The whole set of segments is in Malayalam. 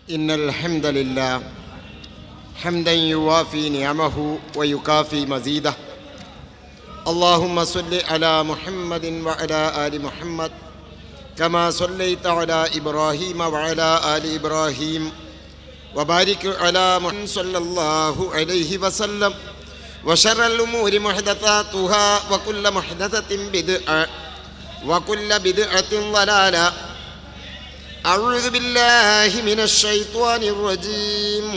إن الحمد لله حمدا يوافي نعمه ويكافي مزيده. اللهم صل على محمد وعلى آل محمد كما صليت على إبراهيم وعلى آل إبراهيم وبارك على محمد صلى الله عليه وسلم. وشر الأمور محدثاتها وكل محدثة بدعة وكل بدعة ضلالة. أعوذ بالله من الشيطان الرجيم.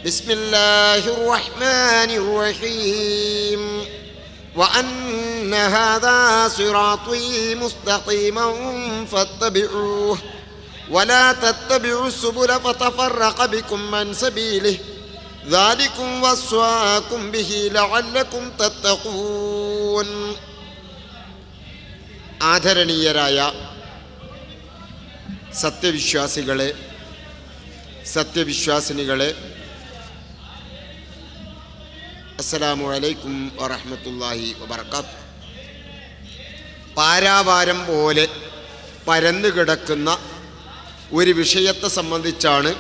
بسم الله الرحمن الرحيم. وأن هذا صراطي مستقيما فاتبعوه ولا تتبعوا السبل فتفرق بكم عن سبيله ذلكم وصاكم به لعلكم تتقون. ആദരണീയരായ സത്യവിശ്വാസികളെ, സത്യവിശ്വാസിനികളെ, അസ്സലാമു അലൈക്കും വറഹ്മത്തുള്ളാഹി വബറകാതുഹു. പാരാവാരം പോലെ പരന്നു കിടക്കുന്ന ഒരു വിഷയത്തെ സംബന്ധിച്ചാണ്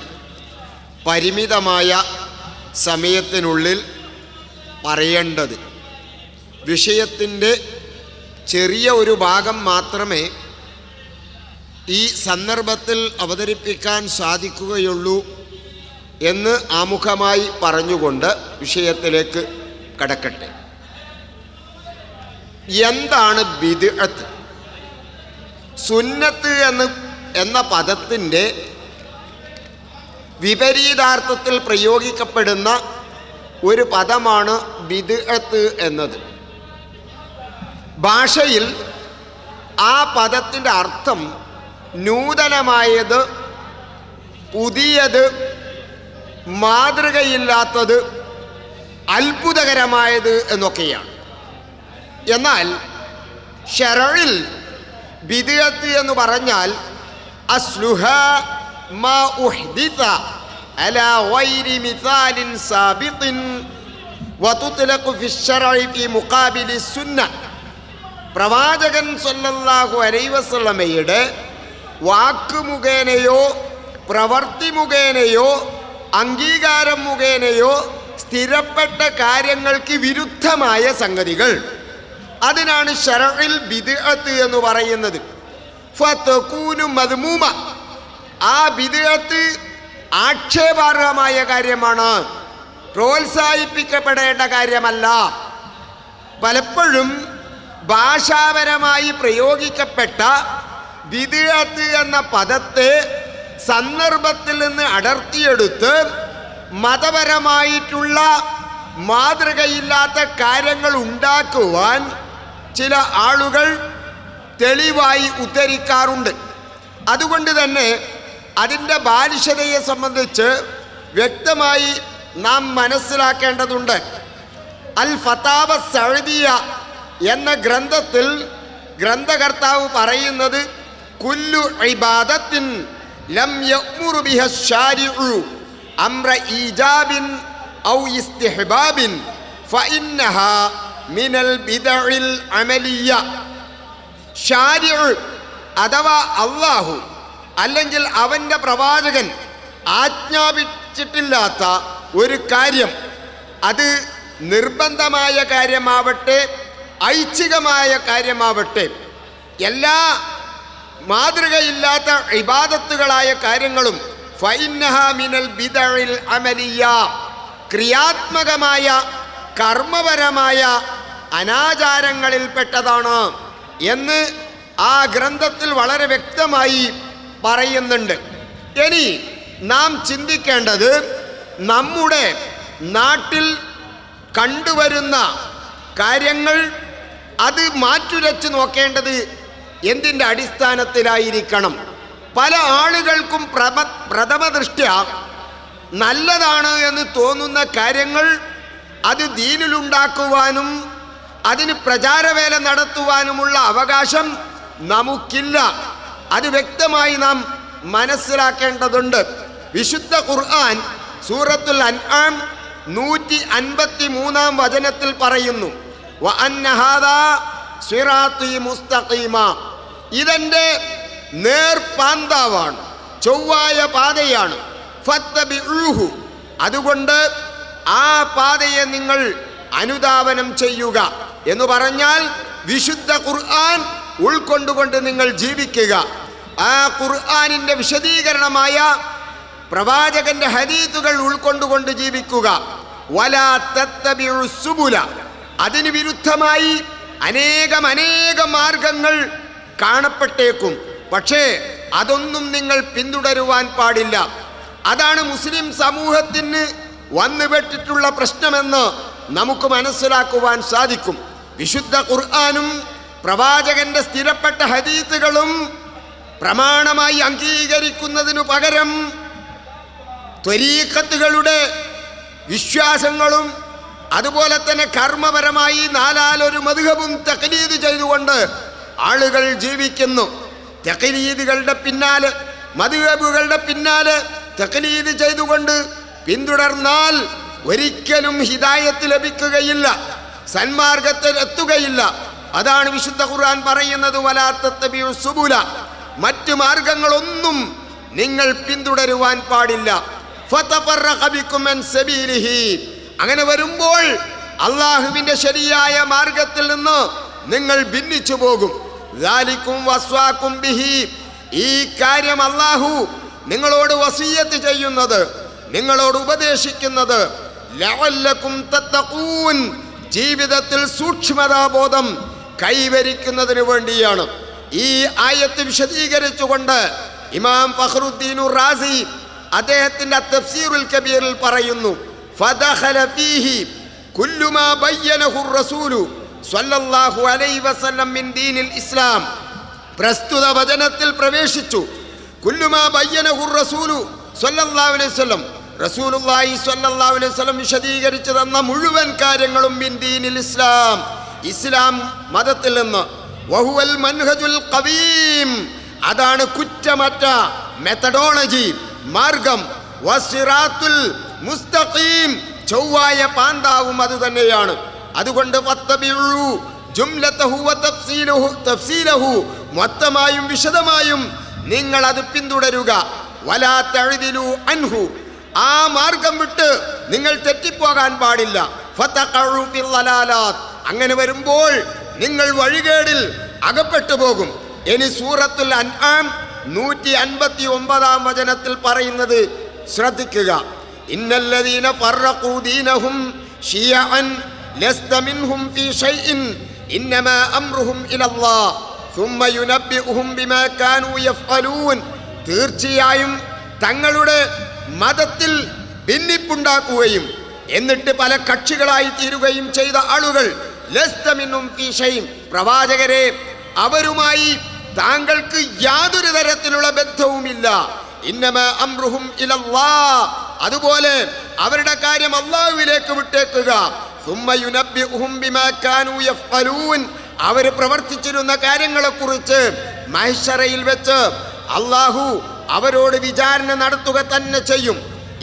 പരിമിതമായ സമയത്തിനുള്ളിൽ പറയേണ്ടത്. വിഷയത്തിൻ്റെ ചെറിയ ഒരു ഭാഗം മാത്രമേ ഈ സന്ദർഭത്തിൽ അവതരിപ്പിക്കാൻ സാധിക്കുകയുള്ളൂ എന്ന് ആമുഖമായി പറഞ്ഞുകൊണ്ട് വിഷയത്തിലേക്ക് കടക്കട്ടെ. എന്താണ് ബിദ്അത്ത്? സുന്നത്ത് എന്ന പദത്തിൻ്റെ വിപരീതാർത്ഥത്തിൽ പ്രയോഗിക്കപ്പെടുന്ന ഒരു പദമാണ് ബിദ്അത്ത് എന്നത്. ഭാഷയിൽ ആ പദത്തിൻ്റെ അർത്ഥം നൂതനമായത്, പുതിയത്, മാതൃകയില്ലാത്തത്, അത്ഭുതകരമായത് എന്നൊക്കെയാണ്. എന്നാൽ ശറഇൽ ബിദ്അത്ത് എന്ന് പറഞ്ഞാൽ അസ്ലുഹ മാ ഉഹ്ദിത അലാ ഗൈരി മിസാലിൻ സാബിഖിൻ വതുത്ലഖു ഫി ശറഇ ഫി മുഖാബിലി സുന്ന. പ്രവാചകൻ സല്ലല്ലാഹു അലൈഹി വസല്ലമയുടെ വാക്ക് മുഖേനയോ പ്രവൃത്തി മുഖേനയോ അംഗീകാരം മുഖേനയോ സ്ഥിരപ്പെട്ട കാര്യങ്ങൾക്ക് വിരുദ്ധമായ സംഗതികൾ, അതിനാണ് ശറഇൽ ബിദ്അത്ത് എന്ന് പറയുന്നത്. ഫതകൂനു മദ്മൂമ. ആ ബിദ്അത്ത് ആക്ഷേപാർഹമായ കാര്യമാണ്, പ്രോത്സാഹിപ്പിക്കപ്പെടേണ്ട കാര്യമല്ല. പലപ്പോഴും ഭാഷാപരമായി പ്രയോഗിക്കപ്പെട്ട ബിദ്അത്ത് എന്ന പദത്തെ സന്ദർഭത്തിൽ നിന്ന് അടർത്തിയെടുത്ത് മതപരമായിട്ടുള്ള മാതൃകയില്ലാത്ത കാര്യങ്ങൾ ഉണ്ടാക്കുവാൻ ചില ആളുകൾ തെളിവായി ഉദ്ധരിക്കാറുണ്ട്. അതുകൊണ്ട് തന്നെ അതിൻ്റെ ബാലിശതയെ സംബന്ധിച്ച് വ്യക്തമായി നാം മനസ്സിലാക്കേണ്ടതുണ്ട്. അൽ ഫതാവ സഅദിയ എന്ന ഗ്രന്ഥത്തിൽ ഗ്രന്ഥകർത്താവ് പറയുന്നത്, കുല്ലു ഇബാദത്തിൻ ലം യഅ്മുറു ബിഹ ശാരിഉ അംറ ഈജാബിൻ ഔ ഇസ്തിഹ്ബാബിൻ ഫഇന്നഹാ മിനൽ ബിദ്അഇൽ അമലിയ. ശാരിഉ അഥവാ അല്ലാഹു അല്ലെങ്കിൽ അവൻ്റെ പ്രവാചകൻ ആജ്ഞാപിച്ചിട്ടില്ലാത്ത ഒരു കാര്യം, അത് നിർബന്ധമായ കാര്യമാവട്ടെ ഐച്ഛികമായ കാര്യമാവട്ടെ, എല്ലാ മാതൃകയില്ലാത്ത ഇബാദത്തുകളായ കാര്യങ്ങളും ഫഇന്നഹാ മിനൽ ബിദ്അഇൽ അമലിയ, ക്രിയാത്മകമായ കർമ്മപരമായ അനാചാരങ്ങളിൽപ്പെട്ടതാണ് എന്ന് ആ ഗ്രന്ഥത്തിൽ വളരെ വ്യക്തമായി പറയുന്നുണ്ട്. ഇനി നാം ചിന്തിക്കേണ്ടത്, നമ്മുടെ നാട്ടിൽ കണ്ടുവരുന്ന കാര്യങ്ങൾ അത് മാറ്റുരച്ച് നോക്കേണ്ടത് എന്തിൻ്റെ അടിസ്ഥാനത്തിലായിരിക്കണം? പല ആളുകൾക്കും പ്രഥമ ദൃഷ്ട്യാ നല്ലതാണ് എന്ന് തോന്നുന്ന കാര്യങ്ങൾ അത് ദീനിലുണ്ടാക്കുവാനും അതിന് പ്രചാരവേല നടത്തുവാനുമുള്ള അവകാശം നമുക്കില്ല. അത് വ്യക്തമായി നാം മനസ്സിലാക്കേണ്ടതുണ്ട്. വിശുദ്ധ ഖുർആൻ സൂറത്തുൽ അൻആം 153-ാം വചനത്തിൽ പറയുന്നു, വഅന്ന ഹാദാ സിറാത്തി മുസ്തഖീമ, ഇതെൻ്റെ നേർപാന്താവാണ്, ചൊവ്വായ പാതയാണ്. ഫത്തബിഊഹു, അതുകൊണ്ട് ആ പാതയെ നിങ്ങൾ അനുധാവനം ചെയ്യുക എന്ന് പറഞ്ഞാൽ വിശുദ്ധ ഖുർആൻ ഉൾക്കൊണ്ടുകൊണ്ട് നിങ്ങൾ ജീവിക്കുക. ആ ഖുർആനിൻ്റെ വിശദീകരണമായ പ്രവാചകന്റെ ഹദീസുകൾ ഉൾക്കൊണ്ടുകൊണ്ട് ജീവിക്കുക. വലാ തത്തബിഉ സുബുല, അതിന് വിരുദ്ധമായി അനേകം മാർഗങ്ങൾ കാണപ്പെട്ടേക്കും, പക്ഷേ അതൊന്നും നിങ്ങൾ പിന്തുടരുവാൻ പാടില്ല. അതാണ് മുസ്ലിം സമൂഹത്തിന് വന്നുപെട്ടിട്ടുള്ള പ്രശ്നമെന്ന് നമുക്ക് മനസ്സിലാക്കുവാൻ സാധിക്കും. വിശുദ്ധ ഖുർആനും പ്രവാചകന്റെ സ്ഥിരപ്പെട്ട ഹദീസുകളും പ്രമാണമായി അംഗീകരിക്കുന്നതിനു പകരം ത്വരീഖത്തുകളുടെ വിശ്വാസങ്ങളും അതുപോലെ തന്നെ കർമ്മപരമായി നാലാലൊരു മദ്ഹബും തഖ്ലീദ് ചെയ്തുകൊണ്ട് ആളുകൾ ജീവിക്കുന്നു. തഖ്ലീദുകളുടെ പിന്നാലെ, മദ്ഹബുകളുടെ പിന്നാലെ തഖ്ലീദ് ചെയ്തുകൊണ്ട് പിന്തുടർന്നാൽ ഒരിക്കലും ഹിദായത്ത് ലഭിക്കുകയില്ല, സന്മാർഗത്തിൽ എത്തുകയില്ല. അതാണ് വിശുദ്ധ ഖുർആൻ പറയുന്നത്, വലാ തത്തബിഉ സുബുല, മറ്റു മാർഗങ്ങളൊന്നും നിങ്ങൾ പിന്തുടരുവാൻ പാടില്ല. ഫതഫറഖ ബികും അൻ സബീലിഹി, അങ്ങനെ വരുമ്പോൾ അള്ളാഹുവിൻ്റെ ശരിയായ മാർഗത്തിൽ നിന്ന് നിങ്ങൾ ഭിന്നിച്ചു പോകും. ദാലികും വസ്വാകും ബിഹി, ഈ കാര്യം അള്ളാഹു നിങ്ങളോട് വസിയ്യത്ത് ചെയ്യുന്നത്, നിങ്ങളോട് ഉപദേശിക്കുന്നത് ലഅല്ലകും തത്തഖൂൻ, ജീവിതത്തിൽ സൂക്ഷ്മതാബോധം കൈവരിക്കുന്നതിന് വേണ്ടിയാണ്. ഈ ആയത്ത് വിശദീകരിച്ചുകൊണ്ട് ഇമാം ഫഖ്റുദ്ദീൻ റാസി അദ്ദേഹത്തിന്റെ തഫ്സീറുൽ കബീറിൽ പറയുന്നു, ഫദഖല ഫീഹി കുല്ലു മാ ബയ്യനഹു റസൂലു സ്വല്ലല്ലാഹു അലൈഹി വസല്ലം മിൻ ദീനിൽ ഇസ്ലാം, പ്രസ്തുത വചനത്തിൽ പ്രവേശിച്ചു. കുല്ലു മാ ബയ്യനഹു റസൂലു സ്വല്ലല്ലാഹു അലൈഹി വസല്ലം, റസൂലുള്ളാഹി സ്വല്ലല്ലാഹു അലൈഹി വസല്ലം വിശദീകരിച്ചു തന്ന മുഴുവൻ കാര്യങ്ങളും മിൻ ദീനിൽ ഇസ്ലാം, ഇസ്ലാം മതത്തിൽ നിന്ന്. വഹുവൽ മൻഹജുൽ ഖവീം, അതാണ് കുറ്റമറ്റ മെത്തഡോളജി, മാർഗം. വസിറാത്തുൽ മുസ്തഖീം, ചൊവ്വായ പാന്താവും അത് തന്നെയാണ്. അതുകൊണ്ട് ഫത്തബിഉ ജുംലതഹു വതഫ്സീലഹു, മൊത്തമായും വിശദമായും നിങ്ങൾ അത് പിന്തുടരുക. വലാ തഅദിലു അൻഹു, ആ മാർഗം വിട്ട് നിങ്ങൾ തെറ്റിപ്പോകാൻ പാടില്ല. ഫതഖഉ ഫിൽ ളലാലാത്ത്, അങ്ങനെ വരുമ്പോൾ നിങ്ങൾ വഴികേടിൽ അകപ്പെട്ടു പോകും. ഇനി സൂറത്തുൽ അൻആം 159 വചനത്തിൽ പറയുന്നത് ശ്രദ്ധിക്കുക, ഇന്നല്ലദീന ഫറഖൂ ദീനഹും ശിയഅൻ ലസ്ത മിൻഹും ഫീ ഷൈഇൻ ഇന്നമാ അംറുഹും ഇലല്ലാഹ് സുമ്മ യുനബ്ബിഉഹും ബിമാ കാനൂ യഫ്അലൂൻ, തീർച്ചയായും തങ്ങളുടെ മതത്തിൽ ഭിന്നിപ്പുണ്ടാക്കുകയും എന്നിട്ട് പല കക്ഷികളായി തീരുകയും ചെയ്ത ആളുകൾ ലസ്ത മിൻഹും ഫീ ഷൈഇൻ, പ്രവാചകരെ അവരുമായി താങ്കൾക്ക് യാതൊരു തരത്തിലുള്ള ബന്ധവുമില്ല. ഇന്നമാ അംറുഹും ഇലല്ലാഹ്, അതുപോലെ അവരുടെ കാര്യം അല്ലാഹുവിലേക്ക് വിട്ടേക്കുക. സുമ്മ യുനബ്ബിഉഹും ബിമാ കാനൂ യഫ്അലൂൻ, അവർ പ്രവർത്തിച്ചിരുന്ന കാര്യങ്ങളെക്കുറിച്ച് മഹ്ശറയിൽ വെച്ച് അല്ലാഹു അവരോട് വിചാരണ നടത്തുക തന്നെ ചെയ്യും.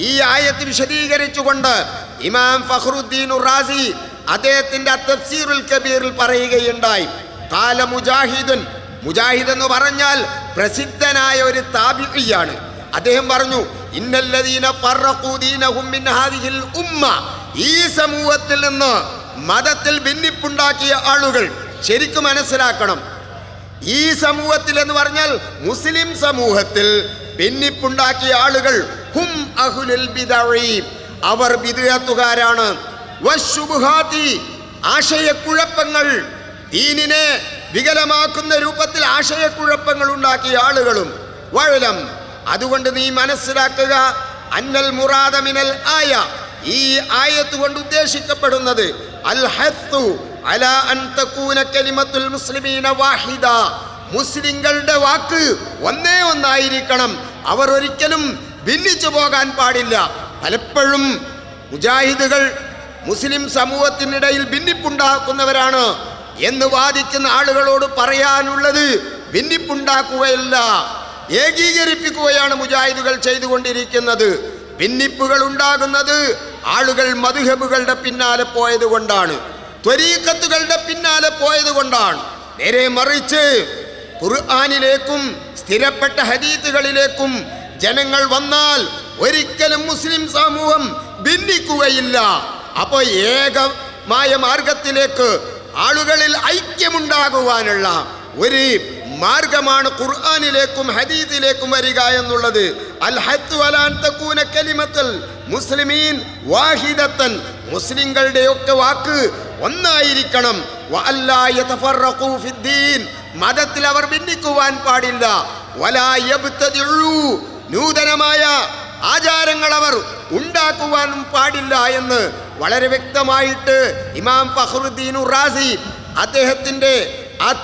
ഈ ആയത്ത് വിശദീകരിച്ചുകൊണ്ട് ഇമാം ഫഖ്റുദ്ദീൻ റാസി അദ്ദേഹത്തിന്റെ തഫ്സീറുൽ കബീറിൽ പറയുകയുണ്ടായി, ഖാല മുജാഹിദുൻ, മുജാഹിദ് എന്ന് പറഞ്ഞാൽ പ്രസിദ്ധനായ ഒരു താബിഈയാണ്. അദ്ദേഹം പറഞ്ഞു, ഇന്നല്ലദീന ഫറഖൂ ദീനഹും മിൻ ഹാദിഹിൽ ഉമ്മ, ഈ സമൂഹത്തിൽ നിന്ന് മതത്തിൽ ഭിന്നിപ്പുണ്ടാക്കിയ ആളുകൾ ശരിക്കും മനസ്സിലാക്കണം. ഈ സമൂഹത്തിൽ എന്ന് പറഞ്ഞാൽ മുസ്ലിം സമൂഹത്തിൽ ഭിന്നിപ്പുണ്ടാക്കിയ ആളുകൾ ഹും അഹ്ലുൽ ബിദഈ, അവർ ബിദ്അത്തുകാരാണ്. വശുബ്ഹാത്തി, ആശയക്കുഴപ്പങ്ങൾ, ദീനിനെ വികലമാക്കുന്ന രൂപത്തിൽ ആശയക്കുഴപ്പങ്ങൾ ഉണ്ടാക്കിയ ആളുകളും. വഅലം, അതുകൊണ്ട് നീ മനസ്സിലാക്കുക, അന്നൽ മുറാദ മിനൽ ആയ, ഈ ആയത്ത് കൊണ്ട് ഉദ്ദേശിക്കപ്പെടുന്നത് അൽ ഹത്തു അലാ അൻ തകൂന കലിമത്തുൽ മുസ്ലിമീന വാഹിദ, മുസ്ലിങ്ങളുടെ വാക്ക് ഒന്നേ ഒന്നായിരിക്കണം, അവർ ഒരിക്കലും ഭിന്നിച്ചു പോകാൻ പാടില്ല. പലപ്പോഴും മുജാഹിദുകൾ മുസ്ലിം സമൂഹത്തിനിടയിൽ ഭിന്നിപ്പുണ്ടാക്കുന്നവരാണ് എന്ന് വാദിക്കുന്ന ആളുകളോട് പറയാനുള്ളത്, ഭിന്നിപ്പുണ്ടാക്കുകയല്ല, ഏകീകരിപ്പിക്കുകയാണ് മുജാഹിദുകൾ ചെയ്തുകൊണ്ടിരിക്കുന്നത്. ഭിന്നിപ്പുകൾ ഉണ്ടാകുന്നത് ആളുകൾ മദ്ഹബുകളുടെ പിന്നാലെ പോയതുകൊണ്ടാണ്, ത്വരീഖത്തുകളുടെ പിന്നാലെ പോയതുകൊണ്ടാണ്. നേരെ മറിച്ച് ഖുർആനിലേക്കും സ്ഥിരപ്പെട്ട ഹദീസുകളിലേക്കും ജനങ്ങൾ വന്നാൽ ഒരിക്കലും മുസ്ലിം സമൂഹം ഭിന്നിക്കുകയില്ല. അപ്പോൾ ഏകമായ മാർഗത്തിലേക്ക് ആളുകളിൽ ഐക്യമുണ്ടാകുവാനുള്ള ഒരു മാർഗമാണ് ഖുർആനിലേക്കും ഹദീസിലേക്കും വരിക എന്നുള്ളത്. അൽ ഹത്തു അലാൻ തകൂന കലിമത്തുൽ മുസ്ലിമീൻ വാഹിദത്തൻ, മുസ്ലിങ്ങളുടെയൊക്കെ വാക്ക് ഒന്നായിരിക്കണം. വഅല്ലാ യതഫറഖൂ ഫിദ്ദീൻ, മതത്തിൽ അവർ ഭിന്നിക്കുവാൻ പാടില്ല. വലാ യബ്തദിഉ, നൂതനമായ ആചാരങ്ങൾ അവർ ഉണ്ടാക്കുവാനും പാടില്ല എന്ന് വളരെ വ്യക്തമായിട്ട് ഇമാം ഫഖ്റുദ്ദീൻ റാസി അദ്ദേഹത്തിൻ്റെ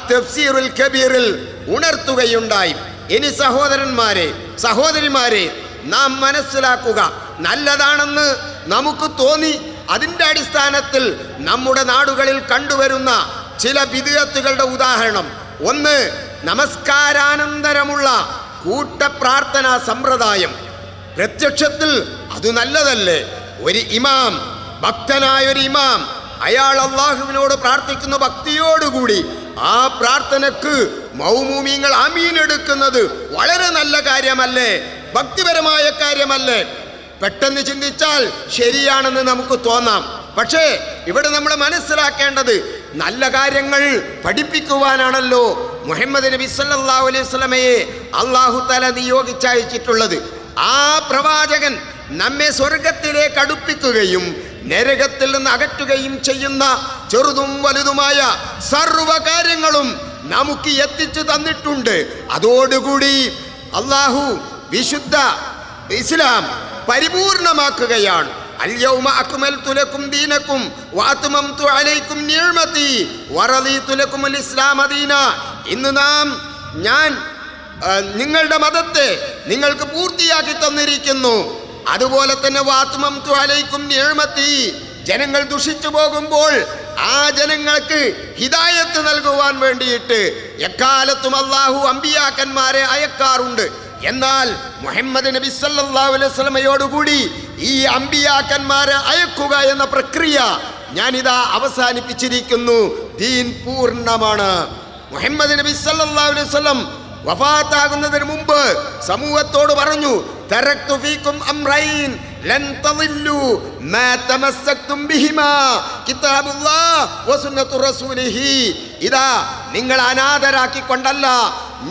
തഫ്സീറുൽ കബീറിൽ ഉണർത്തുകയുണ്ടായി. ഇനി സഹോദരന്മാരെ, സഹോദരിമാരെ, നാം മനസ്സിലാക്കുക, നല്ലതാണെന്ന് നമുക്ക് തോന്നി അതിൻ്റെ അടിസ്ഥാനത്തിൽ നമ്മുടെ നാടുകളിൽ കണ്ടുവരുന്ന ചില ബിദ്അത്തുകളുടെ ഉദാഹരണം. ഒന്ന്, നമസ്കാരാനന്തരമുള്ള കൂട്ടപ്രാർത്ഥനാ സമ്പ്രദായം. പ്രത്യക്ഷത്തിൽ അത് നല്ലതല്ലേ? ഒരു ഇമാം, ഭക്തനായൊരു ഇമാം, അയാൾ അള്ളാഹുവിനോട് പ്രാർത്ഥിക്കുന്ന ഭക്തിയോടുകൂടി ആ പ്രാർത്ഥനക്ക് മൗമൂമിങ്ങൾ ആമീൻ എടുക്കുന്നത് വളരെ നല്ല കാര്യമല്ലേ? ഭക്തിപരമായ കാര്യമല്ലേ? പെട്ടെന്ന് ചിന്തിച്ചാൽ ശരിയാണെന്ന് നമുക്ക് തോന്നാം. പക്ഷേ ഇവിടെ നമ്മൾ മനസ്സിലാക്കേണ്ടത് നല്ല കാര്യങ്ങൾ പഠിപ്പിക്കുവാനാണല്ലോ മുഹമ്മദ് നബി സല്ലല്ലാഹു അലൈഹി വസല്ലമയെ അല്ലാഹു തആല നിയോഗിച്ചയച്ചിട്ടുള്ളത്. ആ പ്രവാചകൻ നമ്മെ സ്വർഗത്തിലേക്ക് അടുപ്പിക്കുകയും നരകത്തിൽ നിന്ന് അകറ്റുകയും ചെയ്യുന്ന ചെറുതും വലുതുമായ സർവ്വ കാര്യങ്ങളും നമുക്ക് എത്തിച്ചു തന്നിട്ടുണ്ട്. അതോടുകൂടി അല്ലാഹു വിശുദ്ധ ഇസ്ലാം പരിപൂർണമാക്കുകയാണ്. അൽയൗമ അക്മൽതു ലക്കും ദീനക്കും വഅത്മംതു അലൈക്കും നിഅമതി വറദീതു ലക്കുമുൽ ഇസ്ലാമ ദീന. ഇന്ന് ഞാൻ നിങ്ങളുടെ മതത്തെ നിങ്ങൾക്ക് പൂർത്തിയാക്കി തന്നിരിക്കുന്നു. അതുപോലെ തന്നെ വഅത്മംതു അലൈക്കും നിഅമതി, ജനങ്ങൾ ദുഷിച്ചു പോകുമ്പോൾ ആ ജനങ്ങൾക്ക് ഹിദായത്ത് നൽകുവാൻ വേണ്ടിയിട്ട് എക്കാലത്തും അല്ലാഹു അമ്പിയാക്കന്മാരെ അയക്കാറുണ്ട്. എന്നാൽ മുഹമ്മദ് നബി സല്ലല്ലാഹു അലൈഹി വസല്ലമയോടുകൂടി ഈ അമ്പിയാക്കന്മാരെ അയക്കുക എന്ന പ്രക്രിയ ഞാനിതാ അവസാനിപ്പിച്ചിരിക്കുന്നു. ദീൻ പൂർണ്ണമാണ്. മുഹമ്മദ് നബി സല്ലല്ലാഹു അലൈഹി വസല്ലം വഫാത്താകുന്നതിന് മുമ്പ് സമൂഹത്തോട് പറഞ്ഞു, തറക്തു ഫീകും അംറൈൻ ലൻ തളില്ലു മാ തമസ്സക്തും ബിഹിമാ കിതാബുല്ലാഹ് വസുന്നത്തു റസൂലിഹി. ഇതാ, നിങ്ങൾ അനാഥരാക്കിക്കൊണ്ടല്ല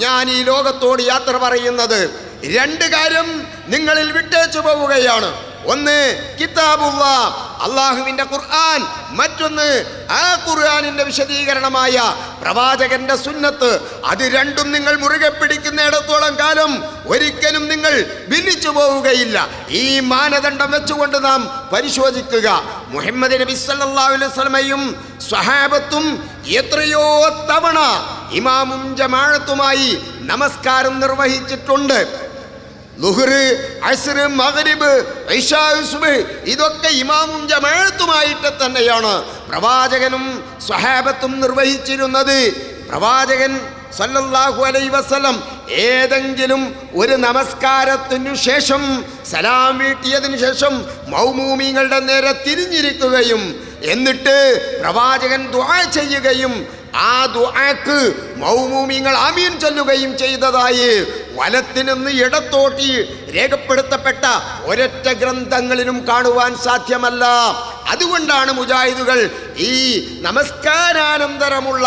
ഞാൻ ഈ ലോകത്തോട് യാത്ര പറയുന്നത്. രണ്ട് കാര്യം നിങ്ങളിൽ വിട്ടേച്ചു പോവുകയാണ്. ഒന്ന് കിതാബുല്ലാഹ്, അള്ളാഹുവിൻ്റെ ഖുർആൻ. മറ്റൊന്ന് ആ ഖുർആനിൻ്റെ വിശദീകരണമായ പ്രവാചകന്റെ സുന്നത്ത്. അത് രണ്ടും നിങ്ങൾ മുറുകെ പിടിക്കുന്നിടത്തോളം കാലം ഒരിക്കലും നിങ്ങൾ ഭിന്നിച്ചു പോവുകയില്ല. ഈ മാനദണ്ഡം വെച്ചുകൊണ്ട് നാം പരിശോധിക്കുക. മുഹമ്മദ് നബി സല്ലല്ലാഹു അലൈഹി വസല്ലമയും സ്വഹാബത്തും എത്രയോ തവണ ഇമാമും ജമാഅത്തുമായി നമസ്കാരം നിർവഹിച്ചിട്ടുണ്ട്. ളുഹ്ർ, അസ്ർ, മഗ്രിബ്, ഇശാ, സുബ്ഹ് ഇതൊക്കെ ഇമാമും ജമാഅത്തുമായിട്ട് തന്നെയാണ് പ്രവാചകനും സ്വഹാബത്തും നിർവഹിച്ചിരുന്നത്. പ്രവാചകൻ സല്ലല്ലാഹു അലൈഹി വസല്ലം ഏതെങ്കിലും ഒരു നമസ്കാരത്തിനു ശേഷം സലാം വീട്ടിയതിനു ശേഷം മൗമൂമിങ്ങളുടെ നേരെ തിരിഞ്ഞിരിക്കുകയും എന്നിട്ട് പ്രവാചകൻ ദുആ ചെയ്യുകയും ആ ദുആക്ക് മൗമൂമിങ്ങൾ ആമീൻ ചൊല്ലുകയും ചെയ്തതായി വലത്തു നിന്ന് ഇടത്തോട്ടി രേഖപ്പെടുത്തപ്പെട്ട ഒരൊറ്റ ഗ്രന്ഥങ്ങളിലും കാണുവാൻ സാധ്യമല്ല. അതുകൊണ്ടാണ് മുജാഹിദുകൾ ഈ നമസ്കാരാനന്തരമുള്ള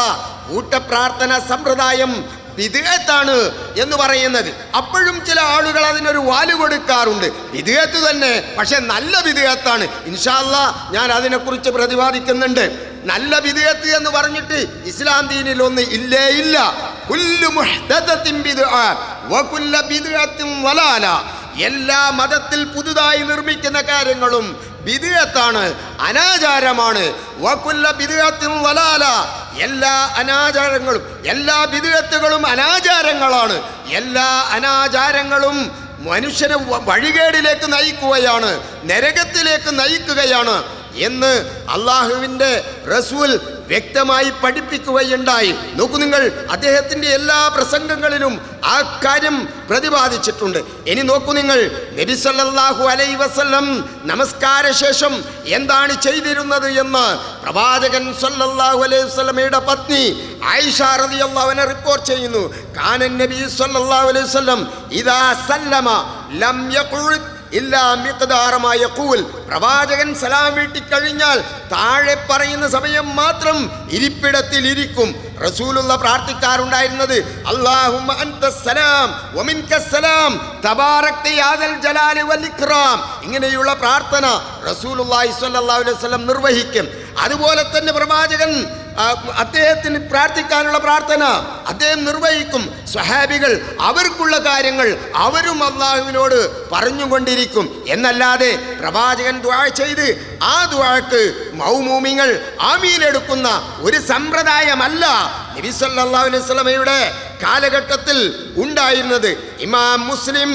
കൂട്ടപ്രാർത്ഥന സമ്പ്രദായം ബിദ്അത്താണ് എന്ന് പറയുന്നത്. അപ്പോഴും ചില ആളുകൾ അതിനൊരു വാല് കൊടുക്കാറുണ്ട്. ബിദ്അത്ത് തന്നെ, പക്ഷെ നല്ല ബിദ്അത്താണ്. ഇൻഷാ അല്ലാഹ് ഞാൻ അതിനെക്കുറിച്ച് പ്രതിപാദിക്കുന്നുണ്ട്. നല്ല ബിദ്അത്ത് എന്ന് പറഞ്ഞിട്ട് ഇസ്ലാം ദീനിൽ ഒന്ന് ഇല്ലേ ഇല്ല. കുല്ലു മുഹ്ദഥത്തിൻ ബിദ്അ വകുല്ലു ബിദ്അത്തിൻ വലാല. എല്ലാ മതത്തിൽ പുതുതായി നിർമ്മിക്കുന്ന കാര്യങ്ങളും ബിദ്അത്താണ്, അനാചാരമാണ്. വകുല്ലു ബിദ്അത്തിൻ വലാല, എല്ലാ അനാചാരങ്ങളും എല്ലാ ബിദ്അത്തുകളും അനാചാരങ്ങളാണ്. എല്ലാ അനാചാരങ്ങളും മനുഷ്യനെ വഴികേടിലേക്ക് നയിക്കുകയാണ്, നരകത്തിലേക്ക് നയിക്കുകയാണ് എന്ന് അള്ളാഹുവിൻ്റെ റസൂൽ വ്യക്തമായി പഠിപ്പിക്കുകയുണ്ടായി. നോക്കൂ നിങ്ങൾ, അദ്ദേഹത്തിൻ്റെ എല്ലാ പ്രസംഗങ്ങളിലും ആ കാര്യം പ്രതിപാദിച്ചിട്ടുണ്ട്. ഇനി നോക്കൂ നിങ്ങൾ, നബി സല്ലല്ലാഹു അലൈഹി വസല്ലം നമസ്കാര ശേഷം എന്താണ് ചെയ്തിരുന്നത് എന്ന് പ്രവാചകൻ സല്ലല്ലാഹു അലൈഹി വസല്ലമയുടെ പത്നി ആയിഷ റളിയല്ലാഹു അൻഹ റിപ്പോർട്ട് ചെയ്യുന്നു. കാനൻ നബി സല്ലല്ലാഹു അലൈഹി വസല്ലം ഇദാ സല്ലമ ലം യഖുദ് ഇല്ലാ മിഖ്ദാറ മാ യഖൂൽ. പ്രവാചകൻ സലാം വീട്ടിക്കഴിഞ്ഞാൽ താഴെ പറയുന്ന സമയം മാത്രം ഇരിപ്പിടത്തിൽ ഇരിക്കും. റസൂലുള്ള പ്രാർത്ഥിക്കാറുണ്ടായിരുന്നത് അല്ലാഹുമ്മ അൻതസ്സലാം വമിൻകസ്സലാം തബാറക്ത യാദൽ ജലാലി വൽ ഇക്റാം. ഇങ്ങനെയുള്ള പ്രാർത്ഥന റസൂലുള്ളാഹി സ്വല്ലല്ലാഹു അലൈഹി വസല്ലം നിർവഹിക്കും. അതുപോലെ തന്നെ പ്രവാചകൻ അദ്ദേഹത്തിന് പ്രാർത്ഥിക്കാനുള്ള പ്രാർത്ഥന അദ്ദേഹം നിർവഹിക്കും. സ്വഹാബികൾ അവർക്കുള്ള കാര്യങ്ങൾ അവരും അള്ളാഹുവിനോട് പറഞ്ഞുകൊണ്ടിരിക്കും. എന്നല്ലാതെ പ്രവാചകൻ ദുആ ചെയ്ത് ആ ദുആക്ക് മൗമൂമിങ്ങൾ ആമീൻ എടുക്കുന്ന ഒരു സമ്പ്രദായമല്ല നബി സല്ലല്ലാഹു അലൈഹി വസല്ലമയുടെ കാലഘട്ടത്തിൽ ഉണ്ടായിരുന്നത്. ഇമാം മുസ്ലിം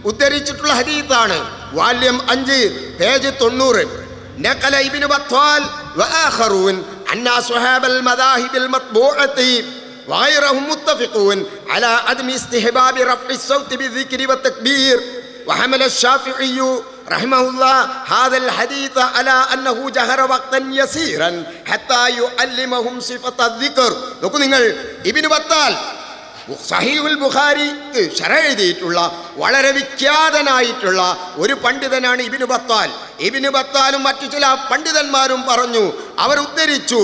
ഉദ്ധരിച്ചിട്ടുള്ള ഹദീസാണ്. വാല്യം 5 പേജ് 90. നഖല ഇബ്നു ബത്വാൽ വആഖറൂൻ അന്ന സ്വഹാബൽ മദാഹിബിൽ മത്ബൂഅത്തി വഗൈറഹും മുത്തഫിഖൂൻ അലാ അദ്മി ഇസ്തിഹ്ബാബി റഫ്ഇ الصوت بالذكر والتكبير وحمل الشافعي رحمه الله هذا الحديث على أنه جهر وقتا يسيرا حتى يعلمهم صفة الذكر. നോക്കൂ നിങ്ങൾ, ഇബ്നു ബത്താൽ സഹീഹുൽ ബുഖാരിക്ക് ശറഹ് എഴുതിയിട്ടുള്ള വളരെ വിഖ്യാതനായിട്ടുള്ള ഒരു പണ്ഡിതനാണ് ഇബ്നു ബത്താൽ. ഇബ്നു ബത്താലും മറ്റു ചില പണ്ഡിതന്മാരും പറഞ്ഞു, അവർ ഉദ്ധരിച്ചു,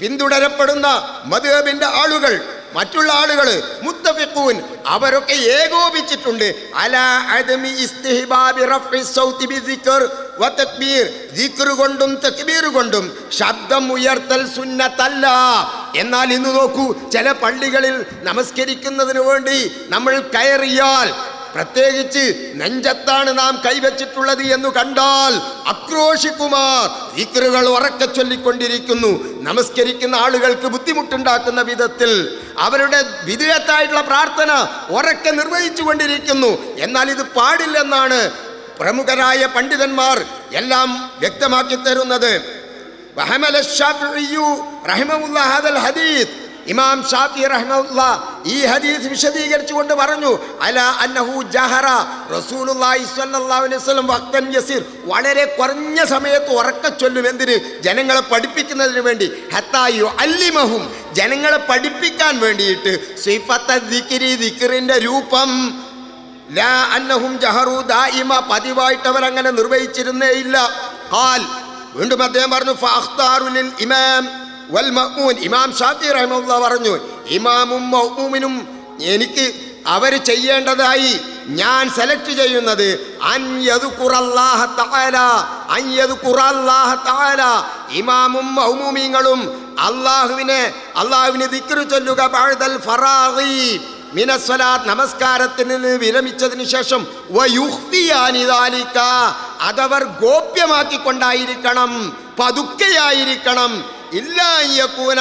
പിന്തുടരപ്പെടുന്ന മദ്ഹബിന്റെ ആളുകൾ, മറ്റുള്ള ആളുകൾ മുത്തഫിഖൂൻ അവരൊക്കെ ഏകോപിച്ചിട്ടുണ്ട് അലാ അദമി ഇസ്തിഹ്ബാബി റഫ്ഇ സൗതി ബിസിക്ർ വതക്ബീർ. ദിക്ർ കൊണ്ടും തക്ബീർ കൊണ്ടും ശബ്ദം ഉയർത്തൽ സുന്നത്തല്ല. എന്നാൽ ഇന്ന് നോക്കൂ, ചില പള്ളികളിൽ നമസ്കരിക്കുന്നതിന് വേണ്ടി നമ്മൾ കയറിയാൽ, പ്രത്യേകിച്ച് നെഞ്ചത്താണ് നാം കൈവച്ചിട്ടുള്ളത് എന്ന് കണ്ടാൽ ആക്രോശിക്കുമാർ. ദിക്റുകൾ ഉറക്കെ ചൊല്ലിക്കൊണ്ടിരിക്കുന്നു. നമസ്കരിക്കുന്ന ആളുകൾക്ക് ബുദ്ധിമുട്ടുണ്ടാക്കുന്ന വിധത്തിൽ അവരുടെ വിദഗ്ധമായിട്ടുള്ള പ്രാർത്ഥന ഉറക്കെ നിർവഹിച്ചു കൊണ്ടിരിക്കുന്നു. എന്നാൽ ഇത് പാടില്ലെന്നാണ് പ്രമുഖരായ പണ്ഡിതന്മാർ എല്ലാം വ്യക്തമാക്കി തരുന്നത്. വഹമല ശാഫിഈ റഹിമഹുല്ലാഹ് ഹദൽ ഹദീസ്. ഇമാം ഷാഫി റഹ്മത്തുള്ളാഹ് ഈ ഹദീസ് വിശദീകരിച്ചുകൊണ്ട് പറഞ്ഞു, അലാ അന്നഹു ജഹറ റസൂലുള്ളാഹി സ്വല്ലല്ലാഹു അലൈഹി വസല്ലം വഖ്തൻ യസീർ, വളരെ കുറഞ്ഞ സമയത്ത് ഉറക്കെ ചൊല്ലും. എന്തിന്? ജനങ്ങളെ പഠിപ്പിക്കുന്നതിന് വേണ്ടി. ഹത്താ യുഅല്ലിമഹും, ജനങ്ങളെ പഠിപ്പിക്കാൻ വേണ്ടിയിട്ട്. സിഫത്ത ദിക്രി, ദിക്റിന്റെ രൂപം. ലാ അന്നഹും ജഹറു ദായിമ, പതിവായിട്ട് അവർ അങ്ങനെ നിർവഹിച്ചിരുന്നേ ഇല്ല. ഖാൽ, വീണ്ടും അദ്ദേഹം പറഞ്ഞു, ഫഅഖ്താറു ലിൽ ഇമാം വൽ മഅ്മൂൻ. ഇമാം ഷാഫി റഹിമഹുല്ലാഹ് പറഞ്ഞു, ഇമാമും മഅ്മൂമിനും എനിക്ക് അവർ ചെയ്യേണ്ടതായി ഞാൻ സെലക്ട് ചെയ്യുന്നത് അൻ യദ്കുറല്ലാഹ തആല, അൻ യദ്കുറല്ലാഹ തആല. ഇമാമും മഅ്മൂമിങ്ങളും അല്ലാഹുവിനെ ദിക്ർ ചൊല്ലുക. ബഅദൽ ഫറാഗി മിനസ്സലാത്ത്, നമസ്കാരത്തിന് വിരമിച്ചതിന് ശേഷം. വയുഖ്തിയാനി ദാലിക, അതവർ ഗോപ്യമാക്കിക്കൊണ്ടായിരിക്കണം, പതുക്കെയായിരിക്കണം. ഇല്ലാ യകൂന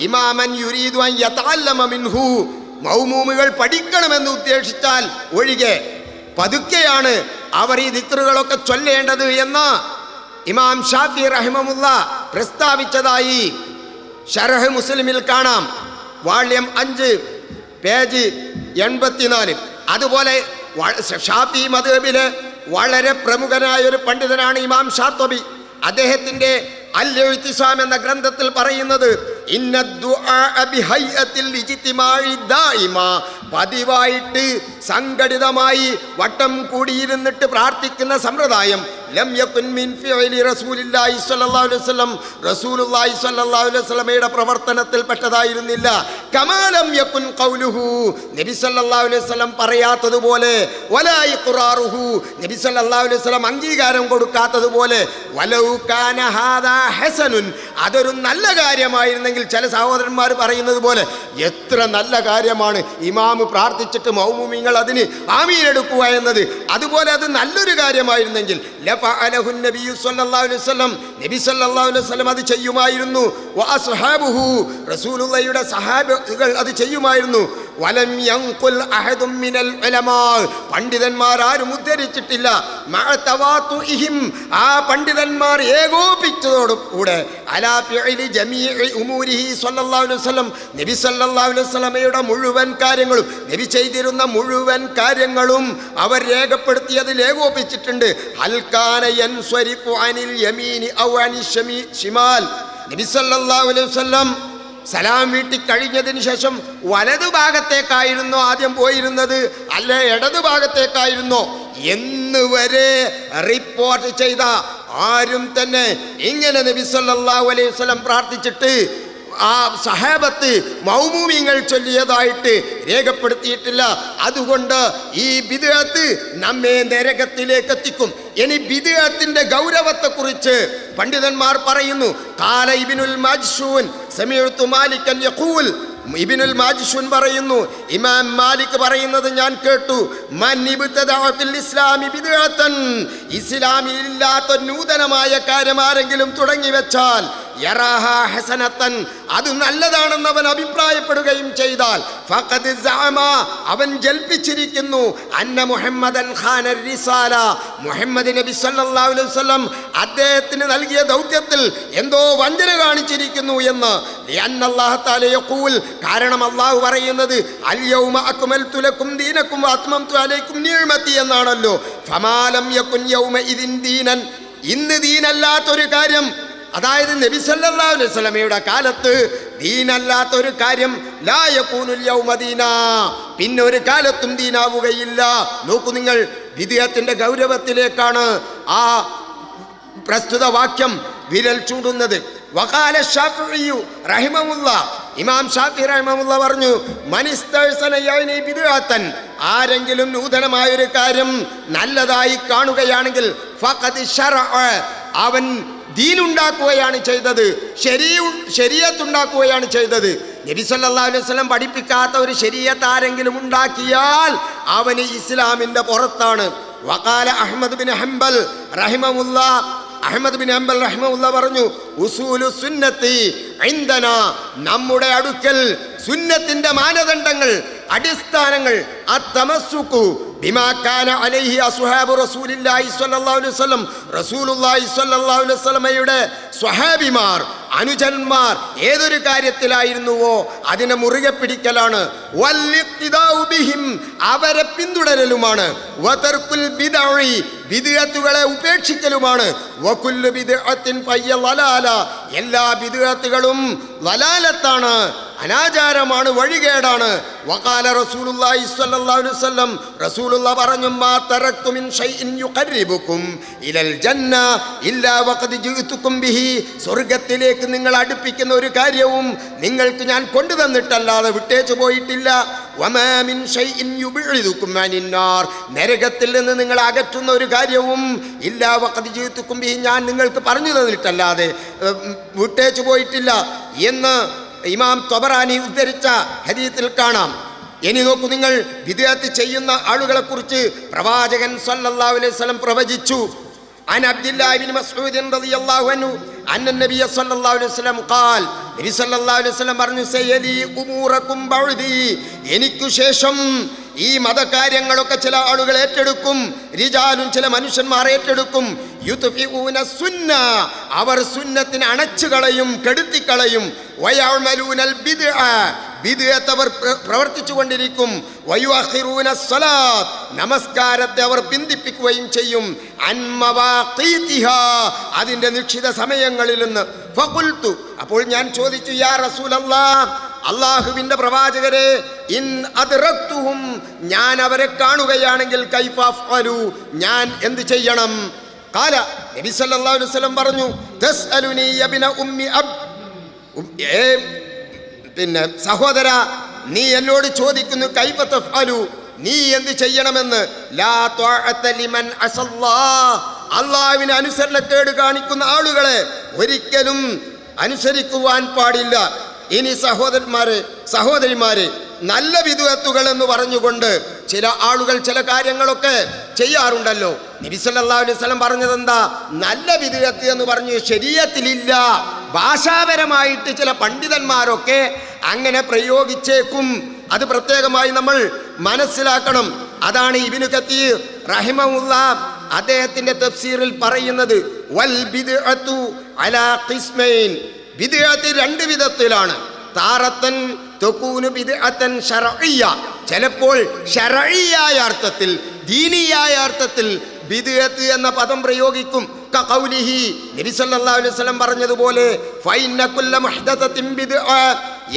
ഇമാമൻ യുരീദു അൻ യതഅല്ലമ മിൻഹു, മൗമൂമികൾ പഠിക്കണമെന്ന് ഉദ്ദേശിച്ചാൽ ഒഴികെ പതുക്കെയാണ് അവർ ഈ ദിക്റുകളൊക്കെ ചൊല്ലേണ്ടത് എന്ന് ഇമാം ഷാഫി റഹിമഹുല്ലാഹ് പ്രസ്താവിച്ചതായി ശറഹ് മുസ്ലിമിൽ കാണാം. വാള്യം 5 പേജ് 84. അതുപോലെ ഷാഫി മദ്ഹബിലെ വളരെ പ്രമുഖനായ ഒരു പണ്ഡിതനാണ് ഇമാം ഷാത്വബി. അദ്ദേഹത്തിൻ്റെ അൽ-ഇഅ്തിസാം എന്ന ഗ്രന്ഥത്തിൽ പറയുന്നത്, ഇന്ന ദുആ ബിഹൈഅത്തിൽ ഇജ്തിമാഇ ദായിമ, പതിവായിട്ട് സംഘടിതമായി വട്ടം കൂടിയിരുന്നിട്ട് പ്രാർത്ഥിക്കുന്ന സമ്പ്രദായം ലം യകുൻ മിൻ ഫിഅലി റസൂലില്ലാഹി സ്വല്ലല്ലാഹു അലൈഹി വസല്ലം, റസൂലുള്ളാഹി സ്വല്ലല്ലാഹു അലൈഹി വസല്ലമയുടെ പ്രവർത്തനത്തിൽ പെട്ടതായിരുന്നില്ല. കമാ ലം യകുൻ ഖൗലുഹു, നബി സ്വല്ലല്ലാഹു അലൈഹി വസല്ലം പറയാത്തതുപോലെ, വലാ ഇഖ്റാറുഹു, നബി സ്വല്ലല്ലാഹു അലൈഹി വസല്ലം അംഗീകാരം കൊടുക്കാത്തതുപോലെ. വലൗ കാന ഹാദാ ഹസനുൻ, അതൊരു നല്ല കാര്യമായിരുന്നെങ്കിൽ, ചില സഹോദരന്മാർ പറയുന്നത് പോലെ എത്ര നല്ല കാര്യമാണ് ഇമാം പ്രാർത്ഥിച്ചിട്ട് മൗമൂമിങ്ങൾ അതിന് ആമീൻ എടുക്കുക എന്നത്. അതുപോലെ അത് നല്ലൊരു കാര്യമായിരുന്നെങ്കിൽ ലഫഅലഹു നബിയ്യു സ്വല്ലല്ലാഹു അലൈഹി വസല്ലം, നബി സ്വല്ലല്ലാഹു അലൈഹി വസല്ലം അത് ചെയ്യുമായിരുന്നു. വഅസ്ഹാബുഹു, റസൂലുള്ളാഹിയുടെ സഹാബികൾ അത് ചെയ്യുമായിരുന്നു. വലം യൻഖുൽ അഹദും മിനൽ ഉലമാ, പണ്ഡിതന്മാർ ആരും ഉദ്ധരിച്ചിട്ടില്ല. മഅ തവാതുഇഹിം, ആ പണ്ഡിതന്മാർ ഏകോപിച്ചതോടുകൂടെ അലാ ഫിഅലി ജമീഇ ഉമൂരിഹി സ്വല്ലല്ലാഹു അലൈഹി വസല്ലം, നബി സ്വല്ലല്ലാഹു അലൈഹി വസല്ലമയുടെ മുഴുവൻ കാര്യങ്ങളും, നബി ചെയ്തിരുന്ന മുഴുവൻ കാര്യങ്ങളും അവർ രേഖപ്പെടുത്തിയതിൽ ഏകോപിച്ചിട്ടുണ്ട്. ഹൽ കാന യൻസ്വരിഫു അനിൽ യമീനി ഔ അനി ശിമാൽ, നബി സല്ലല്ലാഹു അലൈഹി വസല്ലം സലാം വീട്ടി കഴിഞ്ഞതിന് ശേഷം വലതുഭാഗത്തേക്കായിരുന്നോ ആദ്യം പോയിരുന്നത്, അല്ലെ ഇടതുഭാഗത്തേക്കായിരുന്നോ എന്ന് വരെ റിപ്പോർട്ട് ചെയ്ത ആരും തന്നെ ഇങ്ങനെ നബി സല്ലല്ലാഹു അലൈഹി വസല്ലം പ്രാർത്ഥിച്ചിട്ട് ആ സഹാബത്ത് മൗമൂമിങ്ങൾ ചൊല്ലിയതായിട്ട് രേഖപ്പെടുത്തിയിട്ടില്ല. അതുകൊണ്ട് ഈ ബിദ്അത്ത് നമ്മെ നരകത്തിലേക്ക് എത്തിക്കും. ഇനി ബിദ്അത്തിന്റെ ഗൗരവത്തെക്കുറിച്ച് പണ്ഡിതന്മാർ പറയുന്നു. ഖാല ഇബ്നുൽ മാജ്ശൂൻ സമിഅ്തു മാലികൻ യഖൂൽ, ഇബ്നുൽ മാജ്ശൂൻ പറയുന്നു, ഇമാം മാലിക് പറയുന്നത് ഞാൻ കേട്ടു, മൻ ഇബ്തദഅ ഫിൽ ഇസ്ലാമി ബിദ്അത്തൻ, ഇസ്ലാമിൽ ഇല്ലാത്ത നൂതനമായ കാര്യം ആരെങ്കിലും തുടങ്ങി വെച്ചാൽ യറാഹാ ഹസനത്തൻ, അത് നല്ലതാണെന്ന് അവൻ അഭിപ്രായപ്പെടുകയും ചെയ്താൽ ഫഖദ് സഅമ, അവൻ ജൽപ്പിച്ചിരിക്കുന്നു, അന്ന മുഹമ്മദൻ ഖാന റിസാല, മുഹമ്മദ് നബി സല്ലല്ലാഹു അലൈഹി വസല്ലം അദ്ദേഹത്തിന് നൽകിയ ദൗത്യത്തിൽ എന്തോ വഞ്ചന കാണിച്ചിരിക്കുന്നു എന്ന്. ലിഅന്നല്ലാഹു തആല യഖൂൽ, കാരണം അല്ലാഹു പറയുന്നത് അൽ യൗമ അക്മൽതു ലക്കും ദീനക്കും വഅത്മംതു അലൈക്കും നിഅമതി എന്നാണല്ലോ. ഫമാലം യകുൻ യൗമ ഇദിൻ ദീനൻ, ഇന്ന് ദീനല്ലാത്തൊരു കാര്യം, അതായത് നബി സല്ലല്ലാഹു അലൈഹി വസല്ലമയുടെ കാലത്ത് ദീനല്ലാത്തൊരു കാര്യം ലാ യകൂനുൽ യൗമ ദീനാ, പിന്നെ ഒരു കാലത്തും ദീനാവുകയില്ല. നോക്കൂ നിങ്ങൾ, ബിദ്അത്തിന്റെ ഗൗരവത്തിലേക്കാണ് ആ പ്രസ്തുത വാക്യം വിരൽ ചൂണ്ടുന്നത്. വഖാല ശാഫിഈ റഹിമഹുല്ലാ, ഇമാം ഷാഫി റഹിമഹുല്ലാ പറഞ്ഞു, മനിസ്തഹ്സന യഅനി ബിദ്അത്തൻ, ആരെങ്കിലും നൂതനമായൊരു കാര്യം നല്ലതായി കാണുകയാണെങ്കിൽ ഫഖദ് ശറഅ, അവൻ ദീനുണ്ടാക്കുകയാണ് ചെയ്തത്, ശരീഅത്തുണ്ടാക്കുകയാണ് ചെയ്തത്. നബി സല്ലല്ലാഹു അലൈഹി വസല്ലം പഠിപ്പിക്കാത്ത ഒരു ശരീഅത്ത് ആരെങ്കിലും ഉണ്ടാക്കിയാൽ അവന് ഇസ്ലാമിന്റെ പുറത്താണ്. വഖാല അഹ്മദ് ബിൻ ഹംബൽ റഹിമഹുല്ലാ, അഹ്മദ് ബിൻ ഹംബൽ റഹിമഹുല്ലാ പറഞ്ഞു, ഉസൂലു സുന്നത്തി ഇൻദനാ, നമ്മുടെ അടുക്കൽ സുന്നത്തിന്റെ മാനദണ്ഡങ്ങൾ, അടിസ്ഥാനങ്ങൾ, അത്തമസ്സുകു ബിമാ കാന അലൈഹി അസ്ഹാബു റസൂലില്ലാഹി സ്വല്ലല്ലാഹു അലൈഹി വസല്ലം, റസൂലുള്ളാഹി സ്വല്ലല്ലാഹു അലൈഹി വസല്ലമയുടെ സ്വഹാബിമാർ, അനുജന്മാർ ഏതൊരു കാര്യത്തിലായിരുന്നുവോ അതിനെ മുറുകെ പിടിക്കലാണ്. വല്ലിഖ്തിദാഉ ബിഹിം, അവരെ പിന്തുടരലുമാണ്. വതർക്കുൽ ബിദ്അഇ, ബിദ്അത്തുകളെ ഉപേക്ഷിക്കലുമാണ്. വകുല്ലു ബിദ്അത്തിൻ ഫയ്യ ളലാല, എല്ലാ ബിദ്അത്തുകളും ളലാലത്താണ്, അനാചാരമാണ്, വഴികേടാണ്. വഖാല റസൂലുള്ളാഹി സ്വല്ലല്ലാഹു അലൈഹി വസല്ലം, റസൂലുള്ളാഹി പറഞ്ഞു, മാ തറക്തു മിൻ ഷൈഇൻ യുഖർരിബുക്കും ഇലൽ ജന്ന ഇല്ലാ വഖദ് ജിഅ്തുക്കും ബിഹി, സ്വർഗ്ഗത്തിലേക്ക് നിങ്ങൾ അടുപ്പിക്കുന്ന ഒരു കാര്യവും നിങ്ങൾക്ക് ഞാൻ കൊണ്ടുതന്നിട്ടല്ലാതെ വിട്ടേച്ചു പോയിട്ടില്ല. വമാ മിൻ ഷൈഇൻ യുബ്ഇദുക്കും അനിൻ നാർ, നരകത്തിൽ നിന്ന് നിങ്ങൾ അകറ്റുന്ന ഒരു കാര്യവും ഇല്ലാ വഖദ് ജിഅ്തുക്കും ബിഹി, ഞാൻ നിങ്ങൾക്ക് പറഞ്ഞു തന്നിട്ടല്ലാതെ വിട്ടേച്ചു പോയിട്ടില്ല എന്ന് ഇമാം ത്വബറാനി ഉദ്ധരിച്ച ഹദീസിൽ കാണാം. ഇനി നോക്കൂ നിങ്ങൾ, ബിദ്അത്ത് ചെയ്യുന്ന ആളുകളെ കുറിച്ച് പ്രവാചകൻ സല്ലല്ലാഹു അലൈഹി വസല്ലം പ്രവചിച്ചു. അൻ അബ്ദുല്ലാഹി ഇബ്നു മസ്ഊദ് റളിയല്ലാഹു അൻഹു അന്ന നബി സല്ലല്ലാഹു അലൈഹി വസല്ലം ഖാൽ, നബി സല്ലല്ലാഹു അലൈഹി വസല്ലം പറഞ്ഞു, സയലി ഉമൂറകും ബഅദി, എനിക്കു ശേഷം ഈ മതകാര്യങ്ങളൊക്കെ ചില ആളുകൾ ഏറ്റെടുക്കും. റിജാലും, ചില മനുഷ്യന്മാർ ഏറ്റെടുക്കും. യുത്ഫിഊന സുന്ന, അവർ സുന്നത്തിനെ അണച്ചു കളയും, കെടുത്തിക്കളയും. വയഅമലൂനൽ ബിദ്അ, ബിദ്അത്ത് അവർ പ്രവർത്തിച്ചു കൊണ്ടിരിക്കും. വയുഅഖിറൂന സ്വലാത്ത്, നമസ്കാരത്തെ അവർ പിന്തിപ്പിക്കുകയും ചെയ്യും. അൻ മവാഖീതിഹാ, അതിൻ്റെ നിശ്ചിത സമയങ്ങളിൽ നിന്ന്. ഫഖുൽതു, അപ്പോൾ ഞാൻ ചോദിച്ചു, യാ റസൂലല്ലാഹ്, അല്ലാഹുവിൻ്റെ പ്രവാചകരെ, ഇൻ അദ്റക്തുഹും, ഞാൻ അവരെ കാണുകയാണെങ്കിൽ കൈഫ അഫ്അലു, ഞാൻ എന്ത് ചെയ്യണം? ഖാല, നബി സല്ലല്ലാഹു അലൈഹി വസല്ലം പറഞ്ഞു, തസ്അലുനി യബ്ന ഉമ്മി അബ്, പിന്നെ സഹോദര, നീ എന്നോട് ചോദിക്കുന്നു കൈഫ തഫ്അലു, നീ എന്ത് ചെയ്യണമെന്ന്. ലാ ത്വഅത ലിമൻ അസല്ലാഹ്, അല്ലാഹുവിനെ അനുസരണക്കേട് കാണിക്കുന്ന ആളുകളെ ഒരിക്കലും അനുസരിക്കുവാൻ പാടില്ല. ഇനി സഹോദരന്മാരെ, സഹോദരിമാരെ, നല്ല ബിദ്അത്തുകൾ എന്ന് പറഞ്ഞുകൊണ്ട് ചില ആളുകൾ ചില കാര്യങ്ങളൊക്കെ ചെയ്യാറുണ്ടല്ലോ. നബി സല്ലല്ലാഹു അലൈഹി വസല്ലം പറഞ്ഞത് എന്താ? നല്ല ബിദ്അത്ത് എന്ന് പറഞ്ഞു ശരീഅത്തിലില്ല. ഭാഷാപരമായിട്ട് ചില പണ്ഡിതന്മാരൊക്കെ അങ്ങനെ പ്രയോഗിച്ചേക്കും. അത് പ്രത്യേകമായി നമ്മൾ മനസ്സിലാക്കണം. അതാണ് ഇബ്നു കതീർ റഹിമഹുല്ലാഹ് അദ്ദേഹത്തിന്റെ തഫ്സീറിൽ പറയുന്നത്, വൽ ബിദ്അത്തു അലാ ഖിസ്മൈൻ, ബിദ്അത്ത് രണ്ട് വിധത്തിലാണ്. താറത്തൻ തകൂനു ബിദ്അത്തൻ ശർഇയ്യ, ചിലപ്പോൾ ശർഇയ്യായ അർത്ഥത്തിൽ, ദീനിയായ അർത്ഥത്തിൽ ബിദ്അത്ത് എന്ന പദം പ്രയോഗിക്കും. കഖൗലിഹി, നബി സല്ലല്ലാഹു അലൈഹി വസല്ലം പറഞ്ഞതുപോലെ, ഫഇന്ന കുല്ല മുഹ്ദസത്തിൻ ബിദ്അ,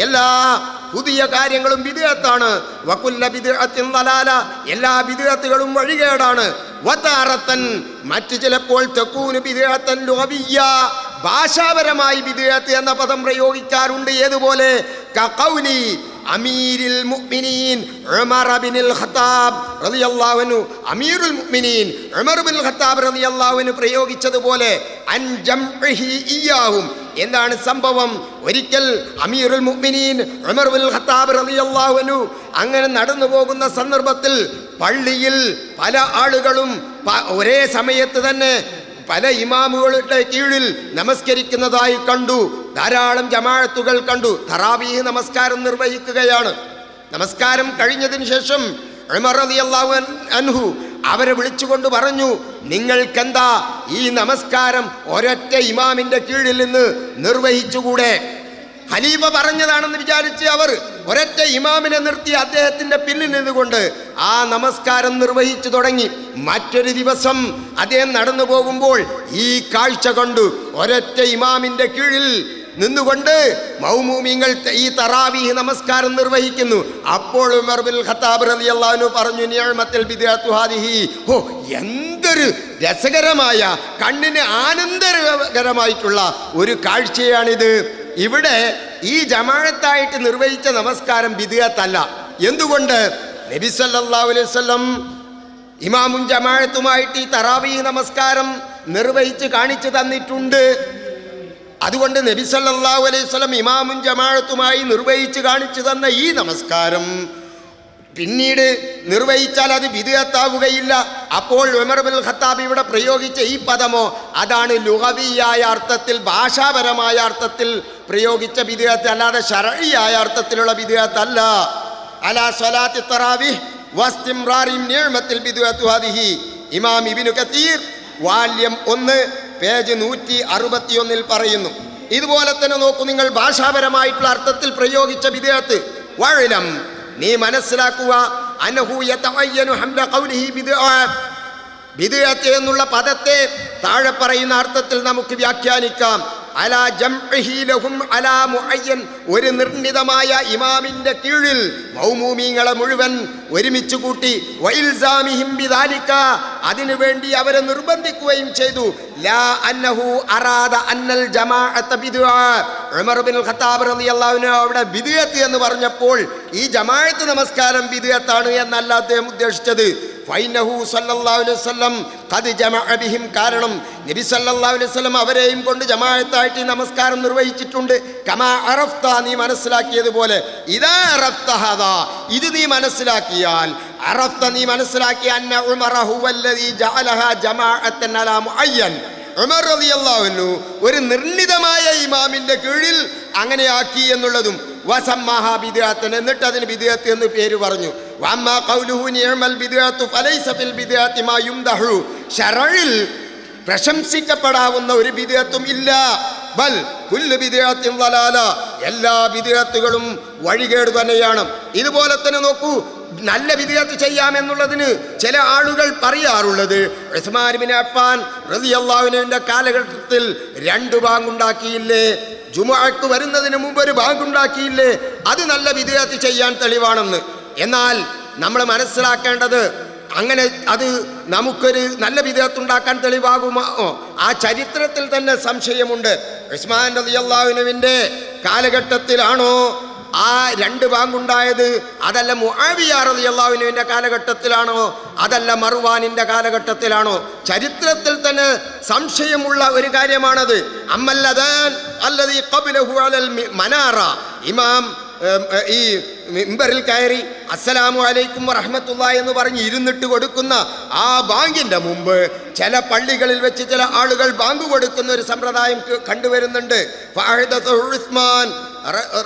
എല്ലാ പുതിയ കാര്യങ്ങളും ബിദ്അത്താണ്. വകുല്ല ബിദ്അത്തിൻ ദലാല, എല്ലാ ബിദ്അത്തുകളും വഴികേടാണ്. വതാറത്തൻ, മറ്റു ചിലപ്പോൾ തകൂനു ബിദ്അത്തൻ ലുഗവിയ്യ, ഭാഷാപരമായി ബിദ്അത്ത് എന്ന പദം പ്രയോഗിക്കാറുണ്ട്. ഏതുപോലെ കഖൗലി അമീരുൽ മുഅ്മിനീൻ ഉമർ ഇബ്നുൽ ഖത്താബ് റളിയല്ലാഹു അൻഹു, അമീറുൽ മുഅ്മിനീൻ ഉമർ ഇബ്നുൽ ഖത്താബ് റളിയല്ലാഹു അൻഹു പ്രയോഗിച്ചതുപോലെ അൻ ജംഇഹി ഇയ്യാഹും. എന്താണ് സംഭവം? ഒരിക്കൽ അമീറുൽ മുഅ്മിനീൻ ഉമർ ഇബ്നുൽ ഖത്താബ് റളിയല്ലാഹു അൻഹു അങ്ങനെ നടന്നു പോകുന്ന സന്ദർഭത്തിൽ പള്ളിയിൽ പല ആളുകളും ഒരേ സമയത്ത് തന്നെ പല ഇമാമുകളുടെ കീഴിൽ നമസ്കരിക്കുന്നതായി കണ്ടു. ധാരാളം ജമാഅത്തുകൾ കണ്ടു. തറാവീഹ് നമസ്കാരം നിർവഹിക്കുകയാണ്. നമസ്കാരം കഴിഞ്ഞതിന് ശേഷം ഉമർ റളിയല്ലാഹു അൻഹു അവരെ വിളിച്ചുകൊണ്ട് പറഞ്ഞു, നിങ്ങൾക്കെന്താ ഈ നമസ്കാരം ഒരൊറ്റ ഇമാമിന്റെ കീഴിൽ നിന്ന് നിർവഹിച്ചുകൂടെ? ഖലീഫ പറഞ്ഞതാണെന്ന് വിചാരിച്ച് അവർ ഒരൊറ്റ ഇമാമിനെ നിർത്തി അദ്ദേഹത്തിന്റെ പിന്നിൽ നിന്നുകൊണ്ട് ആ നമസ്കാരം നിർവഹിച്ചു തുടങ്ങി. മറ്റൊരു ദിവസം അദ്ദേഹം നടന്നു പോകുമ്പോൾ ഈ കാഴ്ച കണ്ടു. ഒരൊറ്റ ഇമാമിന്റെ കീഴിൽ നിന്നുകൊണ്ട് മൗമൂമിങ്ങൾ ഈ തറാവീഹ് നമസ്കാരം നിർവഹിക്കുന്നു. അപ്പോൾ ഉമർ ഇബ്നുൽ ഖത്താബ് റളിയല്ലാഹു അൻഹു പറഞ്ഞു, നിഅമത്തുൽ ബിദ്അത്തു ഹാദിഹി. ഓ, എന്തൊരു രസകരമായ, കണ്ണിന് ആനന്ദകരമായിട്ടുള്ള ഒരു കാഴ്ചയാണിത്. ഇവിടെ ഈ ജമാഅത്തായിട്ട് നിർവഹിച്ച നമസ്കാരം ബിദ്അത്തല്ല. എന്തുകൊണ്ട്? നബി സല്ലല്ലാഹു അലൈഹി വസല്ലം ഇമാമും ജമാഅത്തുമായിട്ട് ഈ തറാവീഹ് നമസ്കാരം നിർവഹിച്ച് കാണിച്ചു തന്നിട്ടുണ്ട്. അതുകൊണ്ട് നബി സല്ലല്ലാഹു അലൈഹി വസല്ലം ഇമാമും ജമാഅത്തുമായി നിർവഹിച്ച് കാണിച്ചു തന്ന ഈ നമസ്കാരം പിന്നീട് നിർവഹിച്ചാൽ അത് ബിദ്അത്താവുകയില്ല. അപ്പോൾ ഉമർ ഇബ്നുൽ ഖത്താബ് ഇവിടെ പ്രയോഗിച്ച ഈ പദമോ അതാണ് ലുഗവിയായ അർത്ഥത്തിൽ, ഭാഷാപരമായ അർത്ഥത്തിൽ പ്രയോഗിച്ച ബിദ്അത്ത്, അല്ലാതെ ശർഈയായ അർത്ഥത്തിലുള്ള ബിദ്അത്തല്ല. അലാ സ്വലാത്തി തറാവീഹ് വസ്തിംറാരി നിഅമത്തുൽ ബിദ്അത്തു ഹാദിഹി. ഇമാം ഇബ്നു കസീർ വാല്യം 1 പേജ് 161 പറയുന്നു. ഇതുപോലെ തന്നെ നോക്കൂ നിങ്ങൾ, ഭാഷാപരമായിട്ടുള്ള അർത്ഥത്തിൽ പ്രയോഗിച്ച ബിദ്അത്ത്. വഅലം, നീ മനസ്സിലാക്കുക, അന്നഹു യതഅയ്യനു ഹംല ഖൗലിഹി ബിദ്അത്ത് എന്നുള്ള പദത്തെ താഴെ പറയുന്ന അർത്ഥത്തിൽ നമുക്ക് വ്യാഖ്യാനിക്കാം. അലാ ജംഇഹി ലഹും അലാ മുഅയ്യൻ, ഒരു നിർണിതമായ ഇമാമിന്റെ കീഴിൽ മൗമൂമീങ്ങളെ മുഴുവൻ ഒരുമിച്ച് കൂട്ടി. വഇൽസാമിഹിം ബിദാലിക, അതിനുവേണ്ടി അവരെ നിർബന്ധിക്കുകയും ചെയ്തു. ലാ അന്നഹു അറാദ അന്നൽ ജമാഅത ബിദ്അ. ഉമർ ഇബ്നുൽ ഖത്താബ് റളിയല്ലാഹു അൻഹു അവിടെ ബിദ്അത്ത് എന്ന് പറഞ്ഞപ്പോൾ ഈ ജമാഅത്ത് നമസ്കാരം ബിദ്അത്താണ് എന്നല്ല അദ്ദേഹം ഉദ്ദേശിച്ചത്. ഫൈനഹു സല്ലല്ലാഹു അലൈഹി വസല്ലം ഖദ് ജമഅ ബിഹിം, കാരണം നബി സല്ലല്ലാഹു അലൈഹി വസല്ലം അവരെയും കൊണ്ട് ജമാഅത്തായിട്ട് നമസ്കാരം നിർവഹിച്ചിട്ടുണ്ട്. കമാ അറഫ്ത, നീ മനസ്സിലാക്കിയതുപോലെ. ഇദാ അറഫ്ത ഹാദാ, ഇത് നീ മനസ്സിലാക്കിയാൽ, അറഫ്ത നീ മനസ്സിലാക്കിയ അന്ന ഉമറ ഹുവല്ലദീ ജഅലഹാ ജമാഅത്തൻ അലാ മുഅയ്യൻ, ഉമർ റളിയല്ലാഹു അൻഹു ഒരു നിർണിതമായ ഇമാമിന്റെ കീഴിൽ അങ്ങനെയാക്കി എന്നുള്ളതും. വസമ്മഹാ ബിദ്അത്തൻ, എന്നിട്ട് അതിന് ബിദ്അത്ത് എന്ന് പേര് പറഞ്ഞു. വഅമ്മാ ഖൗലുഹു നിഅമൽ ബിദ്അത്തു ഫലൈസ ഫിൽ ബിദ്അത്തി മാ യുംദഹു, ശർഇൽ പ്രശംസിക്കപ്പെടാവുന്ന ഒരു ബിദ്അത്തും ഇല്ല. ബൽ കുല്ലു ബിദ്അത്തിൻ ദലാല, എല്ലാ ബിദ്അത്തുകളും വഴികേട് തന്നെയാണ്. ഇതുപോലെ തന്നെ നോക്കൂ, നല്ല ബിദ്അത്ത് ചെയ്യാമെന്നുള്ളതിന് ചില ആളുകൾ പറയാറുള്ളത്, ഉസ്മാൻ ഇബ്നു അഫ്ഫാൻ റളിയല്ലാഹു അൻഹുവിന്റെ കാലഘട്ടത്തിൽ 2 ബാങ്കുണ്ടാക്കിയില്ലേ, ജുമുഅക്ക് വരുന്നതിന് മുമ്പ് ഒരു ബാങ്കുണ്ടാക്കിയില്ലേ, അത് നല്ല ബിദ്അത്ത് ചെയ്യാൻ തെളിവാണെന്ന്. എന്നാൽ നമ്മൾ മനസ്സിലാക്കേണ്ടത്, അങ്ങനെ അത് നമുക്കൊരു നല്ല ബിദ്അത്ത് ഉണ്ടാക്കാൻ തെളിവാകുമോ? ആ ചരിത്രത്തിൽ തന്നെ സംശയമുണ്ട്. ഉസ്മാൻ റളിയല്ലാഹു അൻഹുവിന്റെ കാലഘട്ടത്തിലാണോ ആ 2 ബാങ്കുണ്ടായത്? അതല്ല മുആവിയ റളിയല്ലാഹു അൻഹുവിന്റെ കാലഘട്ടത്തിലാണോ? അതല്ല മർവാനിന്റെ കാലഘട്ടത്തിലാണോ? ചരിത്രത്തിൽ തന്നെ സംശയമുള്ള ഒരു കാര്യമാണത്. അമ്മല്ലദാൻ അല്ലദീ ഖബ്ലഹു അലൽ മനാറ, ഇമാം ഈ മിമ്പറിൽ കയറി അസ്സലാമു അലൈക്കും വറഹ്മത്തുള്ളാഹി എന്ന് പറഞ്ഞ് ഇരുന്നിട്ട് കൊടുക്കുന്ന ആ ബാങ്കിന്റെ മുമ്പ് ചില പള്ളികളിൽ വെച്ച് ചില ആളുകൾ ബാങ്ക് കൊടുക്കുന്ന ഒരു സമ്പ്രദായം കണ്ടുവരുന്നുണ്ട്. ഉസ്മാൻ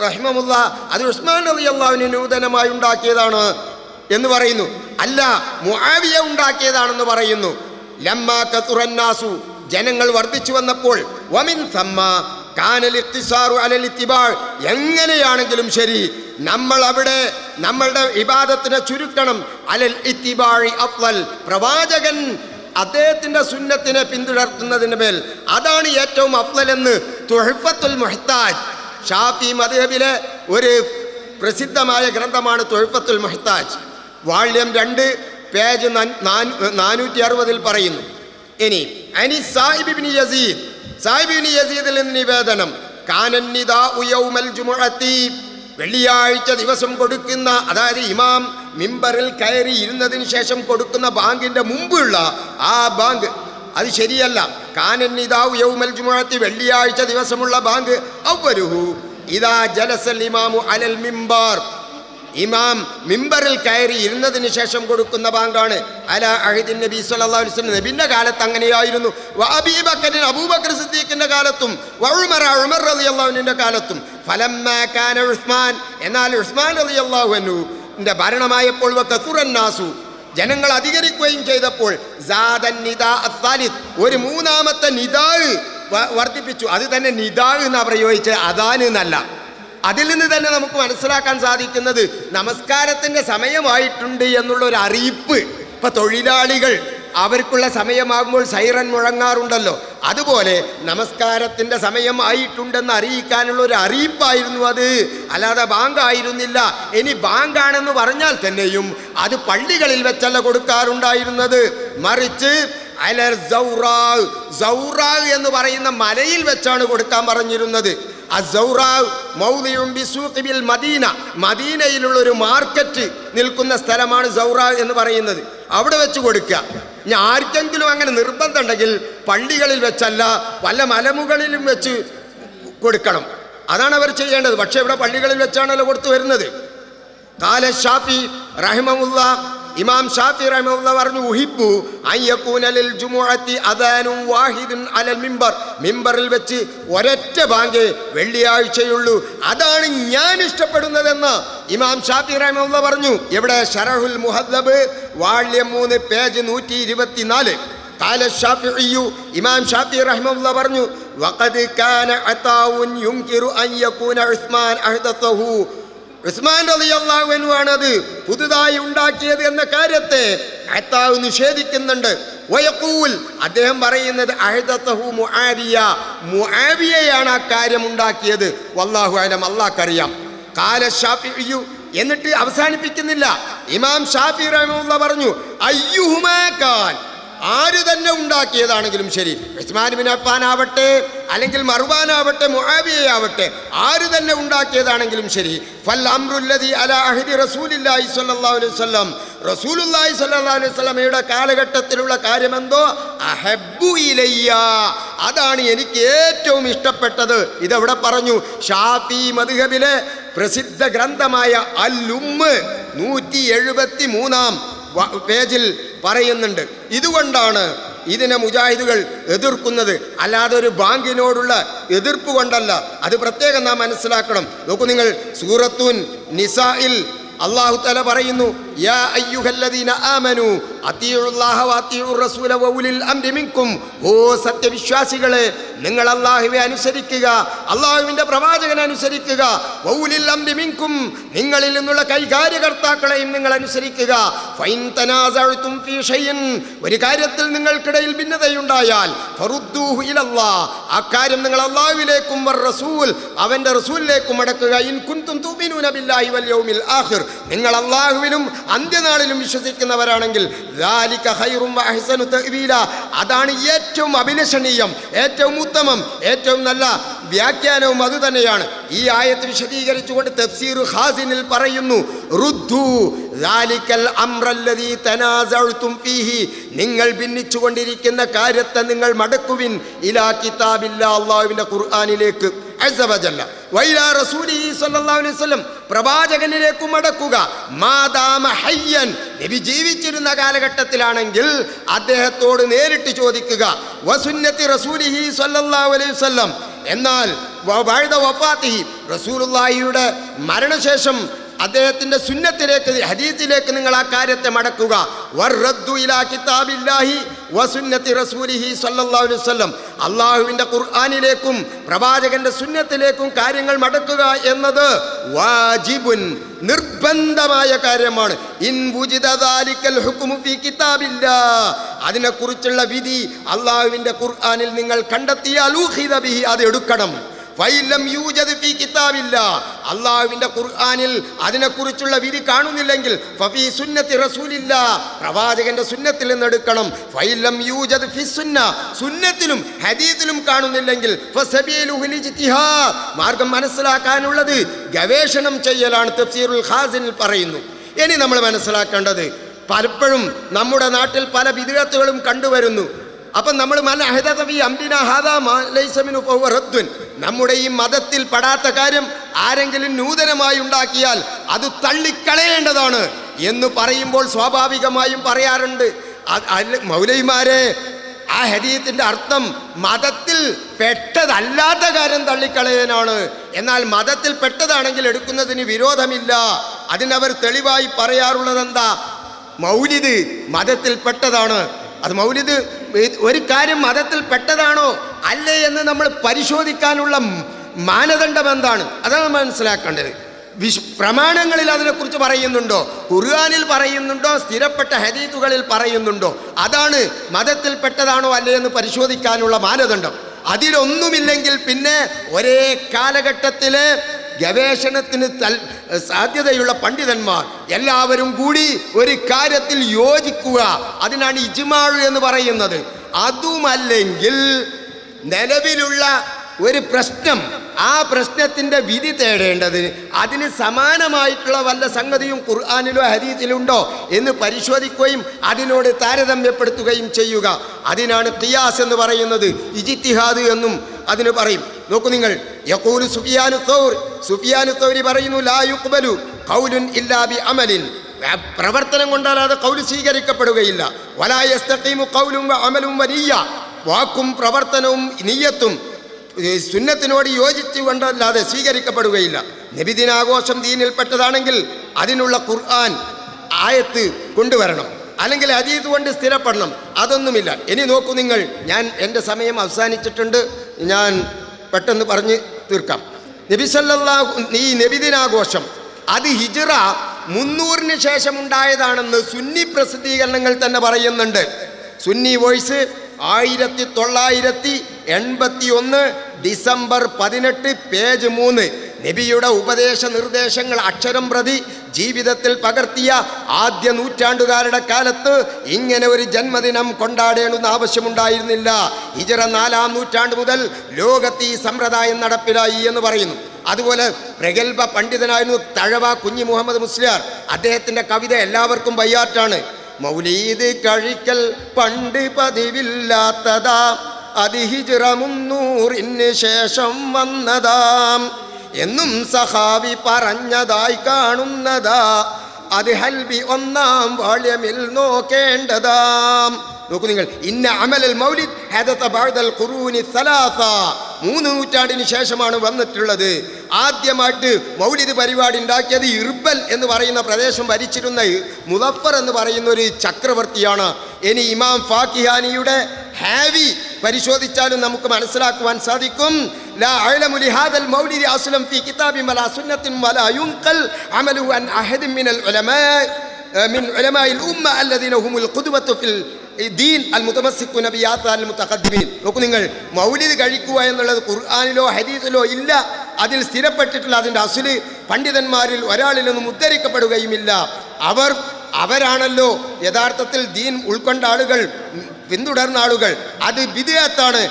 റഹിമഹുല്ലാ, അത് ഉസ്മാൻ റളിയല്ലാഹു അൻഹു നൂതനമായി ഉണ്ടാക്കിയതാണ് എന്ന് പറയുന്നു. അല്ല, മുആവിയ ഉണ്ടാക്കിയതാണെന്ന് പറയുന്നു. ലമ്മാ കസുറന്നാസു, ജനങ്ങൾ വർദ്ധിച്ചു വന്നപ്പോൾ, വമിൻ സമ്മ കാനൽ ഇഖ്തിസാറു അലൽ ഇത്തിബാ, എങ്ങനെയാണെങ്കിലും ശരി നമ്മൾ അവിടെ നമ്മളുടെ ഇബാദത്തിനെ ചുരുക്കണം. അലൽ ഇത്തിബാഇ അഫ്ളൽ, പ്രവാചകൻ അദ്ദേഹത്തിന്റെ സുന്നത്തിനെ പിന്തുടർത്തുന്നതിന് മേൽ അതാണ് ഏറ്റവും അഫ്ളൽ എന്ന് തുഹ്ഫത്തുൽ മുഹ്താജ്, ഷാഫി മദ്ഹബിലെ ഒരു പ്രസിദ്ധമായ ഗ്രന്ഥമാണ് തുഹ്ഫത്തുൽ മുഹ്താജ്. വാള്യം 2 പേജ് 460 പറയുന്നു. ഇനി അനി സാഹിബ് ഇബ്നു യസീദിൽ നിന്ന് നിവേദനം, കാനൻ നിദാഉ യൗമൽ ജുമുഅത്തി, വെള്ളിയാഴ്ച ദിവസം കൊടുക്കുന്ന, അതായത് ഇമാം മിമ്പറിൽ കയറി ഇരുന്നതിന് ശേഷം കൊടുക്കുന്ന ബാങ്കിന്റെ മുമ്പുള്ള ആ ബാങ്ക് അത് ശരിയല്ല. കാനൻ നിദാഉ യൗമൽ ജുമുഅത്തി, വെള്ളിയാഴ്ച ദിവസമുള്ള ബാങ്ക് അവ്വലുഹു ഇദാ ജലസൽ ഇമാമു അലൽ മിമ്പർ, ഇമാം മിമ്പറിൽ കയറി ഇരുന്നതിന് ശേഷം കൊടുക്കുന്ന ബാങ്കാണ്. അല അഹദിൻ നബി സല്ലല്ലാഹു അലൈഹി വസല്ലം, നബിന്റെ കാലത്ത് അങ്ങനെയായിരുന്നു. വഅബീബക്കറിൻ, അബൂബക്കർ സിദ്ദീഖിന്റെ കാലത്തും, ഉമർ റളിയല്ലാഹു അൻഹുവിന്റെ കാലത്തും. ഫലമ്മാ കാന ഉസ്മാൻ, എന്നാൽ ഉസ്മാൻ റളിയല്ലാഹു അൻഹുവിന്റെ ഭരണമായപ്പോൾ വകസുറന്നാസു, ജനങ്ങൾ അധികരിക്കുകയും ചെയ്തപ്പോൾ സാദൻ നിദാ അസ്സാലിസ്, ഒരു മൂന്നാമത്തെ നിദാ വർദ്ധിപ്പിച്ചു. അത് തന്നെ നിദാ എന്നാ പ്രയോഗിച്ചത്, അദാൻ എന്നല്ല. അതിൽ നിന്ന് തന്നെ നമുക്ക് മനസ്സിലാക്കാൻ സാധിക്കുന്നത് നമസ്കാരത്തിൻ്റെ സമയമായിട്ടുണ്ട് എന്നുള്ള ഒരു അറിയിപ്പ്. ഇപ്പം തൊഴിലാളികൾ അവർക്കുള്ള സമയമാകുമ്പോൾ സൈറൻ മുഴങ്ങാറുണ്ടല്ലോ, അതുപോലെ നമസ്കാരത്തിൻ്റെ സമയം ആയിട്ടുണ്ടെന്ന് അറിയിക്കാനുള്ള ഒരു അറിയിപ്പായിരുന്നു അത്, അല്ലാതെ ബാങ്കായിരുന്നില്ല. ഇനി ബാങ്കാണെന്ന് പറഞ്ഞാൽ തന്നെയും അത് പള്ളികളിൽ വെച്ചല്ല കൊടുക്കാറുണ്ടായിരുന്നത്, മറിച്ച് അലർ സൗറാ എന്ന് പറയുന്ന മലയിൽ വെച്ചാണ് കൊടുക്കാൻ പറഞ്ഞിരുന്നത്. മദീനയിലുള്ള ഒരു മാർക്കറ്റ് നിൽക്കുന്ന സ്ഥലമാണ് സൗറാ എന്ന് പറയുന്നത്, അവിടെ വെച്ച് കൊടുക്കുക. ഇനി ആർക്കെങ്കിലും അങ്ങനെ നിർബന്ധം ഉണ്ടെങ്കിൽ പള്ളികളിൽ വെച്ചല്ല, വല്ല മലമുകളിലും വെച്ച് കൊടുക്കണം, അതാണ് അവർ ചെയ്യേണ്ടത്. പക്ഷെ ഇവിടെ പള്ളികളിൽ വെച്ചാണല്ലോ കൊടുത്തു വരുന്നത്. ഖാല ഷാഫി റഹിമഹുല്ലാ, ഇമാം ഷാഫി റഹിമഹുല്ലാ പറഞ്ഞു, ഉഹിബ്ബു അൻ യകൂന ലിൽ ജുമുഅത്തി അദാനുൻ വാഹിദുൻ അലൽ മിമ്പർ, മിമ്പറിൽ വെച്ച് ഒരൊറ്റ ബാങ്ക് വെള്ളിയാഴ്ചയുള്ളൂ, അതാണ് ഞാൻ ഇഷ്ടപ്പെടുന്നതെന്ന് ഇമാം ഷാഫി റഹിമഹുല്ലാ പറഞ്ഞു. ഇവിടെ ശറഹുൽ മുഹദ്ദബ് വാള്യം 3 പേജ് 124. ഖാല ഷാഫിഈ, ഇമാം ഷാഫി റഹിമഹുല്ലാ പറഞ്ഞു, വഖദ് കാന അതാഉൻ യുൻകിറു അൻ യകൂന ഉസ്മാൻ അഹ്ദസഹു, ഉസ്മാൻ റളിയല്ലാഹു അൻഹു ആണത് പുതുതായി ഉണ്ടാക്കിയത് എന്ന കാര്യത്തെ അതാഉ നിഷേധിക്കുന്നുണ്ട്. വയഖൂൽ, അദ്ദേഹം പറയുന്നത് അഹ്ദസഹു മുആവിയ, മുആവിയയാണ് ആ കാര്യം ഉണ്ടാക്കിയത്. വല്ലാഹു അലം, അല്ലാഹ്ക്കറിയാം. ഖാല ഷാഫിഈ, എന്നിട്ട് അവസാനിപ്പിക്കുന്നില്ല. ഇമാം ഷാഫി റഹിമഹുല്ലാ പറഞ്ഞു, അയ്യുഹുമാ കാൻ, ആര് തന്നെ ഉണ്ടാക്കിയതാണെങ്കിലും ശരി, ഉസ്മാൻ ബിൻ അഫ്ഫാൻ ആവട്ടെ, അല്ലെങ്കിൽ മർവാൻ ആവട്ടെ, മുആവിയ ആവട്ടെ, ആര് തന്നെ ഉണ്ടാക്കിയതാണെങ്കിലും ശരി, ഫൽ അംറുല്ലദി അലാ അഹദി റസൂലില്ലാഹി സ്വല്ലല്ലാഹു അലൈഹി വസല്ലം, റസൂലുള്ളാഹി സ്വല്ലല്ലാഹു അലൈഹി വസല്ലമയുടെ കാലഘട്ടത്തിലുള്ള കാര്യമെന്തോ അഹബ്ബു ഇലയ്യ, അതാണ് എനിക്ക് ഏറ്റവും ഇഷ്ടപ്പെട്ടത്. ഇതെവിടെ പറഞ്ഞു? ഷാഫി മദ്ഹബിലെ പ്രസിദ്ധ ഗ്രന്ഥമായ അൽ ഉമ്മ് 173 പേജിൽ പറയുന്നുണ്ട്. ഇതുകൊണ്ടാണ് ഇതിനെ മുജാഹിദുകൾ എതിർക്കുന്നത്, അല്ലാതെ ഒരു ബാങ്കിനോടുള്ള എതിർപ്പ് കൊണ്ടല്ല. അത് പ്രത്യേകം നാം മനസ്സിലാക്കണം. നോക്കൂ നിങ്ങൾ, സൂറത്തുൻ നിസായിൽ അല്ലാഹു തആല പറയുന്നു, യാ അയ്യുഹല്ലദീന ആമനു അത്തിയുല്ലാഹ വഅത്തിയുർ റസൂല വഉലിൽ അംരി മിൻകും, ഓ സത്യവിശ്വാസികളെ, നിങ്ങൾ അല്ലാഹുവെ അനുസരിക്കുക, അല്ലാഹുവിൻ്റെ പ്രവാചകനെ അനുസരിക്കുക, വഉലിൽ അംരി മിൻകും, നിങ്ങളിൽ നിന്നുള്ള കൈകാര്യകർത്താക്കളെയും നിങ്ങൾ അനുസരിക്കുക. ഫൈൻ തനാസഅതും ഫീ ഷൈഇൻ, ഒരു കാര്യത്തിൽ നിങ്ങൾക്കിടയിൽ ഭിന്നതയുണ്ടായാൽ ഫറുദ്ദൂഹു ഇലല്ലാഹ്, ആ കാര്യം നിങ്ങൾ അല്ലാഹുവിലേക്കും വർ റസൂൽ, അവൻ്റെ റസൂലിലേക്കും മടക്കുക. ഇൻ കുൻതും തുഅ്മിനൂന ബില്ലാഹി വൽ യൗമിൽ ആഖിർ, നിങ്ങൾ അല്ലാഹുവിലും അന്ത്യനാളിലും വിശ്വസിക്കുന്നവരാണെങ്കിൽ, ദാലിക ഖൈറും വഅഹ്സനു തഅ്വീല, അതാണ് ഏറ്റവും അഭിലഷണീയം, ഏറ്റവും ഉത്തമം, ഏറ്റവും നല്ല വ്യാഖ്യാനവും അതുതന്നെയാണ്. ഈ ആയത്ത് വിശദീകരിച്ചുകൊണ്ട് തഫ്സീർ ഖാസിനിൽ പറയുന്നു, റുദ്ദു ദാലികൽ അംറല്ലദീ തനാസഅതും ഫീഹി, നിങ്ങൾ ഭിന്നിച്ചുകൊണ്ടിരിക്കുന്ന കാര്യത്തെ നിങ്ങൾ മടക്കുവിൻ, ഇലാ കിതാബില്ലാ, അല്ലാഹുവിൻ്റെ ഖുർആനിലേക്ക്, അസ്സ വജല്ല, വഇലാ റസൂലിഹി സ്വല്ലല്ലാഹു അലൈഹി വസല്ലം, പ്രവാചകനിലേക്കും മടക്കുക. മാദാമ ഹയ്യൻ, നബി ജീവിച്ചിരുന്ന കാലഘട്ടത്തിലാണെങ്കിൽ അദ്ദേഹത്തോട് നേരിട്ട് ചോദിക്കുക. വസുന്നത്തി റസൂലിഹി സ്വല്ലല്ലാഹു അലൈഹി വസല്ലം, എന്നാൽ ബഅദ വഫാത്തിഹി, റസൂലുള്ളാഹിയുടെ മരണശേഷം അദ്ദേഹത്തിൻ്റെ സുന്നത്തിലേക്ക്, ഹദീസിലേക്ക് നിങ്ങൾ ആ കാര്യത്തെ മടക്കുക. വറദ്ദു ഇലാ കിതാബില്ലാഹി വസുന്നത്തി റസൂലിഹി സ്വല്ലല്ലാഹു അലൈഹി വസല്ലം, അല്ലാഹുവിൻ്റെ ഖുർആനിലേക്കും പ്രവാചകന്റെ സുന്നത്തിലേക്കും കാര്യങ്ങൾ മടക്കുക എന്നത് വാജിബുൻ, നിർബന്ധമായ കാര്യമാണ്. ഇൻ വുജിദ ദാലികൽ ഹുക്മു ഫീ കിതാബില്ലാഹ്, അതിനെക്കുറിച്ചുള്ള വിധി അല്ലാഹുവിൻ്റെ ഖുർആനിൽ നിങ്ങൾ കണ്ടെത്തിയാൽ ഊഖിദ ബിഹി, അത് എടുക്കണം. ഫൈലം യൂജദ് ഫീ കിതാബില്ലാ, അല്ലാഹുവിന്റെ ഖുർആനിൽ അതിനെക്കുറിച്ചുള്ള വിധി കാണുന്നില്ലെങ്കിൽ ഫഫീ സുന്നത്തി റസൂലില്ലാ, പ്രവാചകന്റെ സുന്നത്തിൽ നിന്ന് എടുക്കണം. ഫൈലം യൂജദ് ഫീ സുന്ന, സുന്നത്തിലും ഹദീസിലും കാണുന്നില്ലെങ്കിൽ ഫസബീലുഹുൽ ഇജ്തിഹാദ്, മാർഗം മനസ്സിലാക്കാനുള്ളത് ഗവേഷണം ചെയ്യലാണ്. തഫ്സീറുൽ ഖാസിനിൽ പറയുന്നു. ഇനി നമ്മൾ മനസ്സിലാക്കേണ്ടത്, പലപ്പോഴും നമ്മുടെ നാട്ടിൽ പല ബിദ്അത്തുകളും കണ്ടുവരുന്നു. അപ്പം നമ്മൾ നമ്മുടെ ഈ മതത്തിൽ പെടാത്ത കാര്യം ആരെങ്കിലും നൂതനമായി ഉണ്ടാക്കിയാൽ അത് തള്ളിക്കളയേണ്ടതാണ് എന്ന് പറയുമ്പോൾ സ്വാഭാവികമായും പറയാറുണ്ട്, മൗലവിമാരെ ആ ഹദീസിന്റെ അർത്ഥം മതത്തിൽ പെട്ടതല്ലാത്ത കാര്യം തള്ളിക്കളയാനാണ്. എന്നാൽ മതത്തിൽ പെട്ടതാണെങ്കിൽ എടുക്കുന്നതിന് വിരോധമില്ല. അതിനവർ തെളിവായി പറയാറുള്ളത് എന്താ? മൗലിദ് മതത്തിൽ പെട്ടതാണ്. അത് മൗലിദ് ഒരു കാര്യം മതത്തിൽ പെട്ടതാണോ അല്ലേ എന്ന് നമ്മൾ പരിശോധിക്കാനുള്ള മാനദണ്ഡം എന്താണ്? അതാണ് മനസ്സിലാക്കേണ്ടത്. പ്രമാണങ്ങളിൽ അതിനെക്കുറിച്ച് പറയുന്നുണ്ടോ? ഖുർആനിൽ പറയുന്നുണ്ടോ? സ്ഥിരപ്പെട്ട ഹദീസുകളിൽ പറയുന്നുണ്ടോ? അതാണ് മതത്തിൽ പെട്ടതാണോ അല്ലേ എന്ന് പരിശോധിക്കാനുള്ള മാനദണ്ഡം. അതിലൊന്നുമില്ലെങ്കിൽ പിന്നെ ഒരേ കാലഘട്ടത്തിലെ ഗവേഷണത്തിന് സാധ്യതയുള്ള പണ്ഡിതന്മാർ എല്ലാവരും കൂടി ഒരു കാര്യത്തിൽ യോജിക്കുക, അതിനാണ് ഇജ്മാഉ എന്ന് പറയുന്നത്. അതുമല്ലെങ്കിൽ നിലവിലുള്ള ഒരു പ്രശ്നം, ആ പ്രശ്നത്തിൻ്റെ വിധി തേടേണ്ടതിന് അതിന് സമാനമായിട്ടുള്ള വല്ല സംഗതിയും ഖുർആനിലോ ഹദീസിലുണ്ടോ എന്ന് പരിശോധിക്കുകയും അതിനോട് താരതമ്യപ്പെടുത്തുകയും ചെയ്യുക. അതിനാണ് ഖിയാസ് എന്ന് പറയുന്നത്. ഇജ്തിഹാദ് എന്നും അതിന് പറയും. നോക്കൂ നിങ്ങൾ, യഖൂലു സുഫിയാനു തൗരി പറയുന്നു, ലാ യുഖ്ബലു ഖൗലുൻ ഇല്ലാ ബി അമലിൻ, പ്രവർത്തനം കൊണ്ടല്ലാതെ ഖൗല് സ്വീകരിക്കപ്പെടുകയില്ല. വലാ യസ്തഖീമു ഖൗലുൻ വ അമലുൻ വ നിയ്യ, വാക്കും പ്രവർത്തനവും നിയ്യത്തും സുന്നത്തിനോട് യോജിച്ചു കൊണ്ടല്ലാതെ സ്വീകരിക്കപ്പെടുകയില്ല. നബിദിനാഘോഷം ദീനിൽപ്പെട്ടതാണെങ്കിൽ അതിനുള്ള ഖുർആൻ ആയത്ത് കൊണ്ടുവരണം, അല്ലെങ്കിൽ ഹദീസ് കൊണ്ട് സ്ഥിരപ്പെടണം. അതൊന്നുമില്ല. ഇനി നോക്കൂ നിങ്ങൾ, ഞാൻ എൻ്റെ സമയം അവസാനിച്ചിട്ടുണ്ട്, ഞാൻ പെട്ടെന്ന് പറഞ്ഞ് തീർക്കാം. നബി സല്ലല്ലാഹു ഈ നബിദിനാഘോഷം അത് ഹിജ്റ 300 ശേഷം ഉണ്ടായതാണെന്ന് സുന്നി പ്രസിദ്ധീകരണങ്ങൾ തന്നെ പറയുന്നുണ്ട്. Sunni voice 1981 December 18 page 3. നബിയുടെ ഉപദേശ നിർദ്ദേശങ്ങൾ അക്ഷരം പ്രതി ജീവിതത്തിൽ പകർത്തിയ ആദ്യ നൂറ്റാണ്ടുകാരുടെ കാലത്ത് ഇങ്ങനെ ഒരു ജന്മദിനം കൊണ്ടാടേണ്ടുന്ന ആവശ്യമുണ്ടായിരുന്നില്ല. ഹിജ്റ 4-ാം നൂറ്റാണ്ട് മുതൽ ലോകത്ത് ഈ സമ്പ്രദായം നടപ്പിലായി എന്ന് പറയുന്നു. അതുപോലെ പ്രഗത്ഭ പണ്ഡിതനായിരുന്നു തഴവ കുഞ്ഞി മുഹമ്മദ് മുസ്ലിയാർ. അദ്ദേഹത്തിൻ്റെ കവിത എല്ലാവർക്കും ബയ്യാറ്റാണ്. മൗലീദ് കഴിക്കൽ പണ്ട് പതിവില്ലാത്തതാ, അത് ഹിജ്റ 300 ശേഷം വന്നതാം എന്നും സഹാബി പറഞ്ഞതായി കാണുന്നതാ, അത് ഹൽബി 1-ാം വാള്യമിൽ നോക്കേണ്ടതാം. നോക്കൂ നിങ്ങൾ, ഇന്ന അമലൽ മൗലിദ് ഹദത ബഅദൽ ഖുറൂനി 3 നൂറ്റാണ്ടിന് ശേഷമാണ് വന്നിട്ടുള്ളത്. ആദ്യമായിട്ട് മൗലിദ് പരിപാടി ഉണ്ടാക്കിയത് ഇർബൽ എന്ന് പറയുന്ന പ്രദേശം ഭരിച്ചിരുന്ന മുദഫർ എന്ന് പറയുന്ന ഒരു ചക്രവർത്തിയാണ്. ഇനി ഇമാം ഫാക്കിഹാനിയുടെ ഹാവി പരിശോധിച്ചാലും നമുക്ക് മനസ്സിലാക്കുവാൻ സാധിക്കും. ലാ അഅലമു ലിഹാദൽ മൗലിദി അസ്ലം ഫീ കിതാബിൻ വലാ സുന്നത്തിൻ വലാ യുൻഖൽ അമലു അൻ അഹദിൻ മിനൽ ഉലമാഇൽ ഉമ്മ അല്ലദീന ഹുമുൽ ഖുദ്വത്തു ഫിൽ ദീൻ അൽ മുതമസ്സിഖുന ബി ആഥാരിൽ മുതഖദ്ദിമീൻ. നോക്കൂ നിങ്ങൾ, മൗലിദ് കഴിക്കുക എന്നുള്ളത് ഖുർആനിലോ ഹദീസിലോ ഇല്ല. അതിൽ സ്ഥിരപ്പെട്ടിട്ടുള്ള അതിൻ്റെ അസ്ല് പണ്ഡിതന്മാരിൽ ഒരാളിൽ നിന്നും ഉദ്ധരിക്കപ്പെടുകയുമില്ല. അവരാണല്ലോ യഥാർത്ഥത്തിൽ ദീൻ ഉൾക്കൊണ്ട ആളുകൾ, പിന്തുടർന്ന ആളുകൾ. അത് ബിദ്അത്താണ്.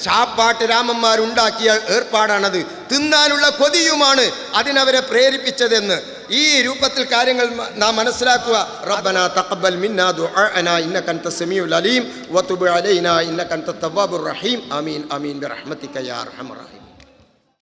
ഷാപ്പാട്ട് രാമന്മാരുണ്ടാക്കിയ ഏർപ്പാടാണത്. തിന്നാനുള്ള കൊതിയുമാണ് അതിനവരെ പ്രേരിപ്പിച്ചതെന്ന്. ഈ രൂപത്തിൽ കാര്യങ്ങൾ നാം മനസ്സിലാക്കുക. റബ്ബനാ തഖബ്ബൽ മിന്നാ ദുആഅനാ ഇന്നക അൻതസ് സമീഉൽ അലീം വതുബ് അലൈനാ ഇന്നക അൻതത് തവ്വാബുർ റഹീം. ആമീൻ ആമീൻ ബിറഹ്മതിക യാ അർഹമർ റഹീം.